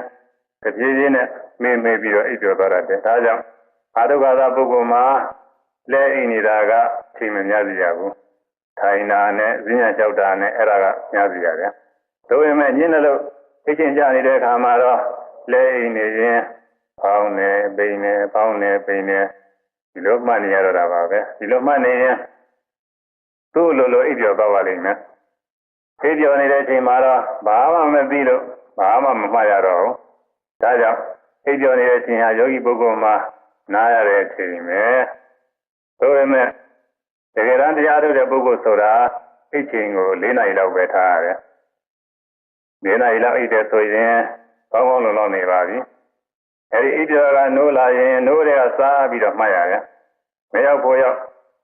တပြေးချင်းနဲ့မေးပြီးတော့အိပ်ကျော်သွားတယ်ဒါကြောင့်အာထုခါသာပုဂ္ဂိုလ်မှာလဲအိမ်နေတာကချိန်မများစီရဘူးထိုင်တာနဲ့ဈဉ္ညာလျှောက်တာနဲ့အဲ့ဒါကများစီရတယ်ဒါပေမဲ့ညင်းတယ်လို့သိချင်းကြနေတဲ့အခါမှာတော့လဲအိမ်နေရင်ဖောင်းနေပိန်နေဒီလိုမှတ်နေရတော့တာပါပဲဒီလိုမှတ်နေရင်သူ့လိုအိပ်ကျော်သွားပါလိမ့်မယ်အိပ်ကျော်နေတဲ့အချိန်မှာတော့ဘာမှမသိလို့ဘာမှမမှတ်ရတော့ဘူးဒါကြောင့်အိပ်ကျော်နေတဲ့အချိန်ဟာယောဂီပုဂ္ဂိုလ်မှာနားရတဲ့အချိန်ပဲဒါပေမဲ့တကယ်တမ်းတရားထုတ်တဲ့ပုဂ္ဂိုလ်ဆိုတာအိတ်ချိန်ကို၄နာရီလောက်ပဲထားရတယ်၄နာရီလောက်အိတ်တယ်ဆိုရင်ကောင်းလုံနေပါပြီအဲဒီအိတ်ကျော်ကနိုးလာရင်နိုးတဲ့ကစားပြီးတော့မှတ်ရတယ်မရောက်ဖို့ရောက်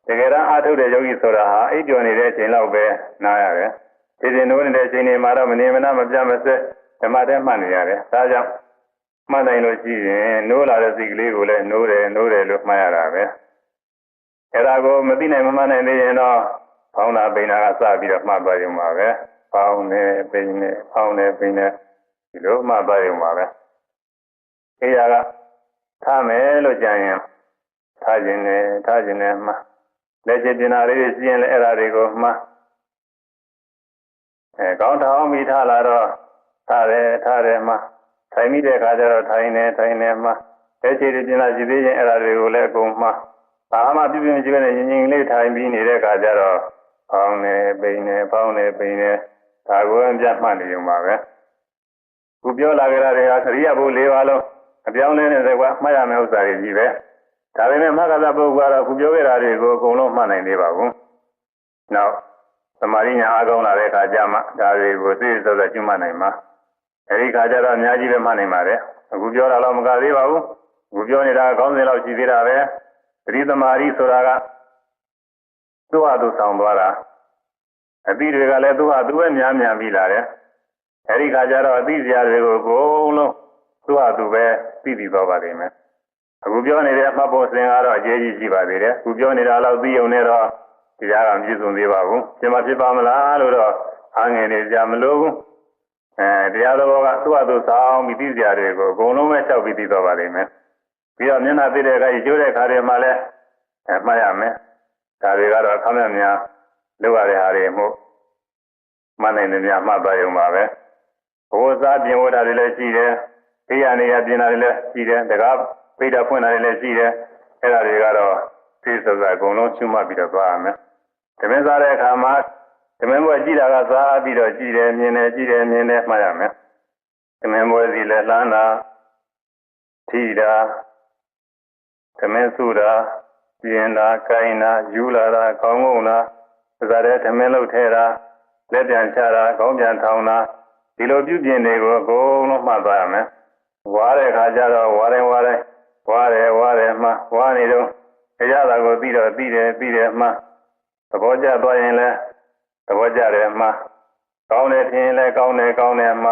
တကယ်တမ်းအားထုတ်တဲ့ယောဂီဆိုတာဟာအိတ်ကျော်နေတဲ့အချိန်လောက်ပဲနားရတယ်ဒီနိုးနေတဲ့အချိန်တွေမှာတော့မနေမနာမပြမစက်ဓမ္မတည်းမှတ်နေရတယ်ဒါကြောင့်မှတ်နိုင်လို့ရှိရင်နိုးလာတဲ့စိတ်ကလေးကိုလည်းနိုးတယ်လို့မှတ်ရတာပဲအဲ့ဒါကိုမသိနိုင်မမှန်နိုင်သေးရင်တော့ဖောင်းတာပိန်တာကစပြီးတော့မှတ်သွားရုံပါပဲဖောင်းနေပိန်နေဒီလိုမှတ်သွားရုံပါပဲအေးရကထားမယ်လို့ကြံရင်ထားခြင်းနဲ့မှလက်ချင်တင်တာလေးရှိရင်လည်းအဲ့ဒါတွေကိုမှကောင်းထောင်ပြီးထားလာတော့ ထားတယ်မှာထိုင်မိတဲ့အခါကျတော့ထိုင်နေမှာအဲခြေတွေပြင်လာရှိသေးရင်အဲ့ဒါတွေကိုလည်းအကုန်မှာဘာမှပြပြမရှိဘဲနဲ့ငြိမ်လေးထိုင်ပြီးနေတဲ့အခါကျတော့ပေါင်းနေပိန်နေပေါင်းနေပိန်နေဒါကိုပြတ်မှတ်နေုံပါပဲခုပြောလာကြတာတွေဟာသရိယာဘု၄ပါးလုံးအပြောင်းလဲနေတဲ့ကွာမှတ်ရမယ့်ဥစ္စာတွေကြီးပဲဒါပေမဲ့မဂ္ဂသပုဂ္ဂိုလ်ကတော့ခုပြောခဲ့တာတွေကိုအကုန်လုံးမှတ်နိုင်သေးပါဘူးနောက်သမာဓိညာအားကောင်းလာတဲ့အခါကျမှဒါတွေကိုသိစောစောကျွမ်းနိုင်မှာအဲဒီခါကျတော့အများကြီးပဲမှတ်နိုင်ပါတယ်အခုပြောတာတော့မကသေးပါဘူးအခုပြောနေတာခေါင်းစဉ်လောက်ရှိသေးတာပဲသတိသမာဓိဆိုတာကသူ့ဟာသူဆောင်သွားတာအတိတွေကလည်းသူ့ဟာသူပဲများပြီးလာတယ်အဲဒီခါကျတော့အတိစရာတွေကိုအကုန်လုံးသူ့ဟာသူပဲသိပြီးသွားပါလိမ့်မယ်အခုပြောနေတဲ့အမှတ်ဖို့စဉ်ကတော့အကျဉ်းကြီးရှိပါသေးတယ်အခုပြောနေတာတော့သိုံနဲ့တော့တရားကပြည့်စုံသေးပါဘူးပြင်မဖြစ်ပါမလားလို့တော့အားငယ်နေကြမလို့ဘူးတရားတော်ကသူ့ဟာသူဆောင်ပြီးသိစရာတွေကိုအကုန်လုံးပဲလျှောက်ပြီးသိသွားပါလိမ့်မယ်ပြီးတော့မျက်နှာသိတဲ့အခါကျိုးတဲ့ခါတွေမှာလည်းမှတ်ရမယ်ဒါတွေကတော့အခမ်းများလုပ်ရတဲ့ဟာတွေမို့မှတ်နိုင်တယ်များမှတ်သွားရုံပါပဲဘိုးစားပြင်ဝတ်တာတွေလည်းရှိတယ်ခေယနေရပြင်တာတွေလည်းရှိတယ်တကားပိတ်တာဖွင့်တာတွေလည်းရှိတယ်အဲ့ဒါတွေကတော့သိစစအကုန်လုံးရှုမှတ်ပြီးတော့သွားရမယ်ဓမင်းစားတဲ့အခါမှာဓမင်းဘွယ်ကြည့်တာကစားပြီးတော့ကြည့်တယ်မြင်တယ်ကြည့်တယ်မြင်တယ်မှတ်ရမယ်ဓမင်းဘွယ်စီလည်းလှမ်းတာထိတာဓမင်းစုတာပြင်တာကိုင်းတာယူလာတာခေါင်းငုံတာဒါကြတဲ့ဓမင်းလှုပ်ထဲတာလက်ပြန်ချတာခေါင်းပြန်ထောင်တာဒီလိုပြုပြင်တွေကိုအကုန်လုံးမှတ်သွားရမယ်ဝါတဲ့ခါကျတော့ဝါတယ်မှဝါနေတော့အရသာကိုပြီးတော့ပြီးတယ်မှသဘောကျသွားရင်လည်းသဘောကျတယ်မှကောင်းတယ်ထင်ရင်လည်းကောင်းတယ်မှ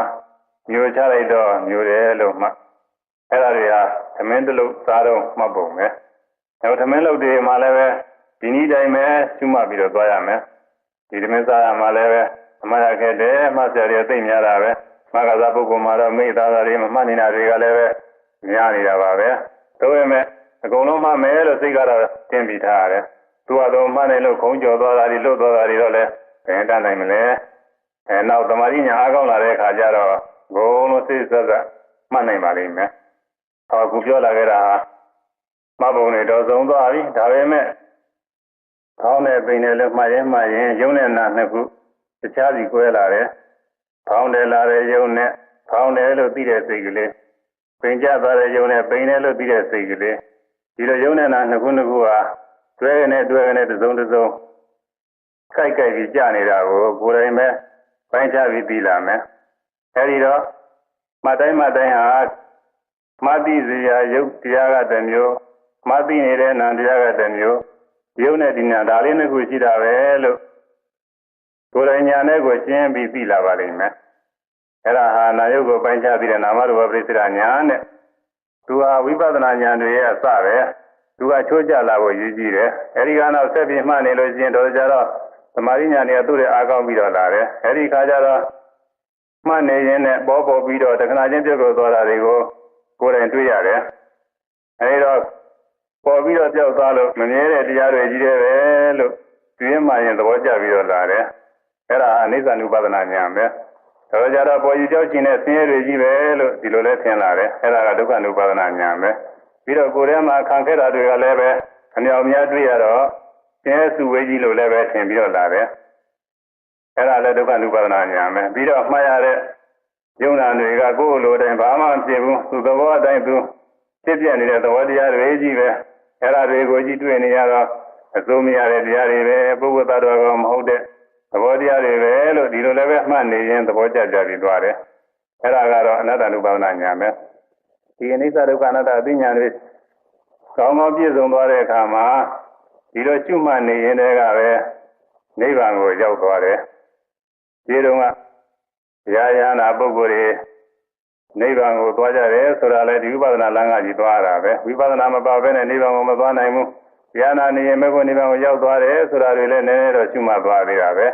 မျိုးချလိုက်တော့မျိုးတယ်လို့မှအဲ့ဒါတွေဟာသမင်းတလို့စားတော့မှတ်ပုံပဲနောက်သမင်းလုပ်တွေမှာလည်းပဲဒီနည်းတိုင်းပဲကျွမှတ်ပြီးတော့သွားရမယ်ဒီသမင်းစားရမှာလည်းပဲအမှတ်ရခဲ့တယ်မှတ်စရာတွေသိများတာပဲမဂ္ဂဇပုဂ္ဂိုလ်မှာတော့မိသားစုတွေမမှတ်နေတာတွေကလည်းပဲများနေတာပါပဲဒါပေမဲ့အကုန်လုံးမှတ်မယ်လို့စိတ်ကတော့တင်ပြီးထားရတယ်သူကတော့မှတ်နိုင်လို့ခုံးကျော်သွားတာတွေလွတ်သွားတာတွေတော့လည်းဘယ်တတ်နိုင်မလဲနောက်သမာဓိညာအားကောင်းလာတဲ့အခါကျတော့ဘုံလုံးစိတ်ဆက်ဆက်မှတ်နိုင်ပါလိမ့်မယ်အခုပြောလာခဲ့တာမှတ်ပုံတွေတော့သုံးသွားပြီဒါပေမဲ့ခေါင်းနဲ့ပိန်နဲ့လည်းမှတ်ရင်ရုံနဲ့နာနှစ်ခုတခြားစီကွဲလာတယ်ခေါင်းတယ်လာတဲ့ရုံနဲ့ခေါင်းတယ်လို့သိတဲ့စိတ်ကလေးပိန်ကျသွားတဲ့ရုံနဲ့ပိန်တယ်လို့သိတဲ့စိတ်ကလေးဒီလိုရုံနဲ့နာနှစ်ခုဟာတွဲနဲ့တစ်စုံကိုက်ပြီးကြာနေတာကိုကိုယ်တိုင်ပဲပိုင်းခြားပြီးသိလာမယ်အဲဒီတော့မှတ်တိုင်းဟာမှတ်သိစရာယုတ်တရားကတစ်မျိုးမှတ်သိနေတဲ့နာတရားကတစ်မျိုးယုတ်နဲ့ဒီနာဒါလေးနှစ်ခုရှိတာပဲလို့ကိုယ်တိုင်ညာနဲ့ကိုရှင်းပြီးသိလာပါလိမ့်မယ်အဲ့ဒါဟာနာယုတ်ကိုပိုင်းခြားပြီးတဲ့နာမရူပပရိစ္ဆေဒညာနဲ့သူဟာဝိပဿနာဉာဏ်တွေရဲ့အစပဲသူကချိုးကြလာဖို့ရည်ကြီးတယ်အဲဒီကနောက်ဆက်ပြီးမှတ်နေလို့ရှိရင်တော့ကြတော့သမာဓိဉာဏ်တွေကသူ့ရဲ့အားကောင်းပြီးတော့လာတယ်အဲဒီခါကျတော့မှတ်နေရင်နဲ့ပေါ်ပြီးတော့တခဏချင်းပြုတ်ကိုသွားတာတွေကိုကိုယ်တိုင်တွေ့ရတယ်အဲဒီတော့ပေါ်ပြီးတော့ပြောက်သွားလို့မမြဲတဲ့တရားတွေကြီးတယ်ပဲလို့သိမှရင်သဘောကျပြီးတော့လာတယ်အဲ့ဒါအနိစ္စ ानु ပါဒနာဉာဏ်ပဲဒါကြတော့ပေါ်ယူကြောက်ခြင်းနဲ့ဆင်းရဲတွေကြီးပဲလို့ဒီလိုလဲထင်လာတယ်အဲ့ဒါကဒုက္ခ ानु ပါဒနာဉာဏ်ပဲပြီးတော့ကိုယ်ထဲမှာခံခဲ့တာတွေကလည်းပဲအမြောက်များတွေ့ရတော့ဆင်းရဲစုဝေးကြီးလို့လည်းပဲထင်ပြီးတော့လာတယ်အဲ့ဒါလည်းဒုက္ခ ानु ပါဒနာဉာဏ်ပဲပြီးတော့မှားရတဲ့ယုံနာတွေကကိုယ်လိုတိုင်းဘာမှမဖြစ်ဘူးသူသဘောအတိုင်းသူဖြစ်ပြနေတဲ့သဘောတရားတွေကြီးပဲအဲ့ဒါတွေကိုကြည့်တွေ့နေရတော့အစိုးမရတဲ့တရားတွေပဲပုဂ္ဂိုလ်သားတော်ကမဟုတ်တဲ့သဘောတရားတွေပဲလို့ဒီလိုလည်းပဲမှတ်နေရင်သဘောကျပြီးသွားတယ်အဲ့ဒါကတော့အနတ္တ ानु ပါဒနာဉာဏ်ပဲဒီအနိစ္စဒုက္ခအနတ္တအသိဉာဏ်တွေကောင်းကောင်းပြည့်စုံသွားတဲ့အခါမှာဒီလိုကျွမှတ်နေရင်တည်းကပဲနိဗ္ဗာန်ကိုရောက်သွားတယ်ဒီတုန်းကရာယနာပုဂ္ဂိုလ်တွေနိဗ္ဗာန်ကိုသွားကြတယ်ဆိုတာလေဒီဝိပဿနာလမ်းကကြီးသွားတာပဲဝိပဿနာမပါဘဲနဲ့နိဗ္ဗာန်ကိုမသွားနိုင်ဘူးဉာဏ်နာနေရင်မဲ့ကိုနိဗ္ဗာန်ကိုရောက်သွားတယ်ဆိုတာတွေလည်းနည်းနည်းတော့ကျွမှတ်သွားသေးတာပဲ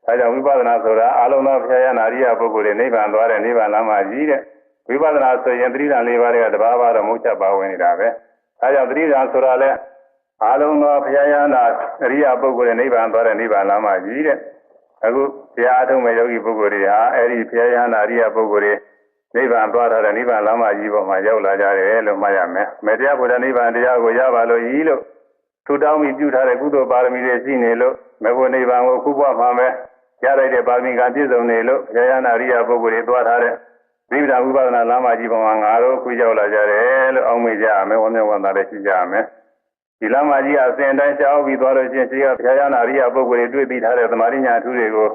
ဒါကြောင့်ဝိပဿနာဆိုတာအလုံးစုံဖြာယနာရိယပုဂ္ဂိုလ်တွေနိဗ္ဗာန်သွားတဲ့နိဗ္ဗာန်လမ်းမှာကြီးတဲ့ဝိပဿနာဆိုရင်သတိဓာတ်၄ပါးတွေကတဘာဘာတော့မုတ်ချပါဝင်နေတာပဲဒါကြောင့်သတိဓာတ်ဆိုတာလဲအလုံးစုံဖြာယနာရိယပုဂ္ဂိုလ်တွေနိဗ္ဗာန်သွားတဲ့နိဗ္ဗာန်လမ်းမှာကြီးတဲ့အခု တရားထုံးမဲ့ယောဂီပုဂ္ဂိုလ်တွေဟာအဲ့ဒီဘုရားယဟနာရိယပုဂ္ဂိုလ်တွေနိဗ္ဗာန်သွားထားတဲ့နိဗ္ဗာန်လမ်းမကြီးပေါ်မှာရောက်လာကြတယ်လို့မှတ်ရမယ်။မေတ္တာဘုရားနိဗ္ဗာန်တရားကိုရပါလို့ဤလို့ထူတောင်းပြီးပြုထားတဲ့ကုသိုလ်ပါရမီတွေရှိနေလို့မေဖို့နိဗ္ဗာန်ကိုခုပွားမှာပဲရလိုက်တဲ့ပါရမီကပြည့်စုံနေလို့ဘုရားယဟနာရိယပုဂ္ဂိုလ်တွေသွားထားတဲ့နိဗ္ဗာန်ဥပဒနာလမ်းမကြီးပေါ်မှာငါတို့ခုရောက်လာကြတယ်လို့အောက်မေ့ကြရမယ်ဝမ်းမြောက်ဝမ်းသာလည်းရှိကြရမယ်။ဒီလမ်းမကြီးအစဉ်တိုင်းရှောက်ပြီးသွားလို့ချင်းရှိကဘုရားယဟနာရိယပုဂ္ဂိုလ်တွေတွေ့ပြီးထားတဲ့သမာဓိညာအထူးတွေကို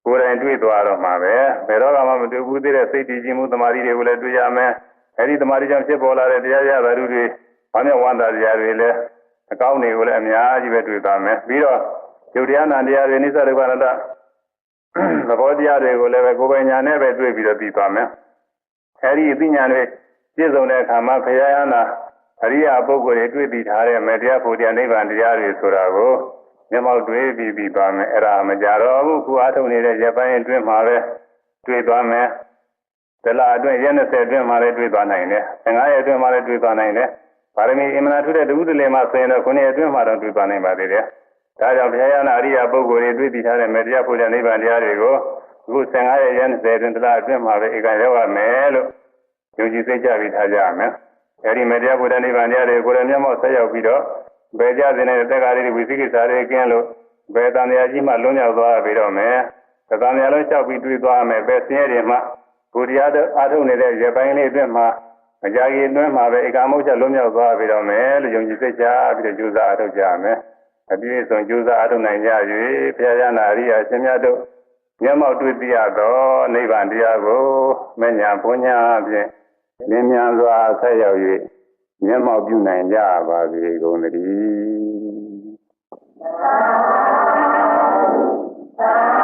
ကိုယ်တိုင်တွေ့သွားတော့မှာပဲဘယ်တော့မှမတွေ့ဘူးသေးတဲ့စိတ်တည်ခြင်းမှုသမာဓိတွေကိုလည်းတွေ့ရမယ်အဲဒီသမာဓိကြောင့်ဖြစ်ပေါ်လာတဲ့တရားရဓာတုတွေဘာနဲ့ဝန္တာတရားတွေလည်းအကောင်းတွေကိုလည်းအများကြီးပဲတွေ့သွားမယ်ပြီးတော့ယုတ်တရားနာတရားတွေနိစ္စဒုက္ခအနတ္တသဘောတရားတွေကိုလည်းပဲကိုယ်ပိုင်ညာနဲ့ပဲတွေ့ပြီးတော့သိသွားမယ်အဲဒီအသိဉာဏ်တွေပြည့်စုံတဲ့အခါမှာဘုရားယနာအရိယာပုဂ္ဂိုလ်တွေတွေ့ပြီးထားတဲ့မေတ္တာဖို့တရားနိဗ္ဗာန်တရားတွေဆိုတာကိုမျက်မှောက်တွေ့ပြီးသွားမယ်အဲ့ဒါမကြတော့ဘူးခုအားထုတ်နေတဲ့ရပိုင်းအတွင်းမှာပဲတွေ့သွားမယ်တလအတွင်းရက်20အတွင်းမှာလည်းတွေ့သွားနိုင်တယ်15ရက်အတွင်းမှာလည်းတွေ့သွားနိုင်တယ်ပါရမီအင်မနာထုတဲ့တဝုတလေမှာဆိုရင်တော့9ရက်အတွင်းမှာတော့တွေ့သွားနိုင်ပါသေးတယ်ဒါကြောင့်ဘုရားယနာအရိယာပုဂ္ဂိုလ်တွေတွေ့ပြီးထားတဲ့မေတ္တာဖို့တဲ့နိဗ္ဗာန်တရားတွေကိုအခု15ရက်ရက်20အတွင်းတလအတွင်းမှာပဲဧကရောက်ရမယ်လို့ယုံကြည်စိတ်ကြပြီးထားကြရမယ်အဲဒီမေတ္တာဖို့တဲ့နိဗ္ဗာန်တရားတွေကိုယ်လည်းမျက်မှောက်ဆက်ရောက်ပြီးတော့ဘယ်ကြတဲ့တက်ကားလေးဝိသိကိစ္စတွေကင်းလို့ဘယ်တန်တရားကြီးမှလွန်မြောက်သွားပြီတော့မယ်။တန်တရားလုံးလျှောက်ပြီးတွေးသွားမယ်။ဘယ်ဆင်းရဲတွေမှကိုတရားအားထုတ်နေတဲ့ရပိုင်းလေးအတွင်းမှာမကြခင်အတွင်းမှာပဲဧကမုတ်ချက်လွန်မြောက်သွားပြီတော့မယ်လို့ယုံကြည်စိတ်ချပြီးတော့ကြိုးစားအားထုတ်ကြရမယ်။အပြည့်စုံကြိုးစားအားထုတ်နိုင်ကြ၍ဘုရားယနာအရိယာရှင်မြတ်တို့မျက်မှောက်တွေ့သိရသောနိဗ္ဗာန်တရားကိုမဉ္ဇဉ်ဘုံညာဖြင့်လင်းမြန်စွာဆက်ရောက်၍မျက်မှောက်ပြုနိုင်ကြပါစေကုန်သတည်း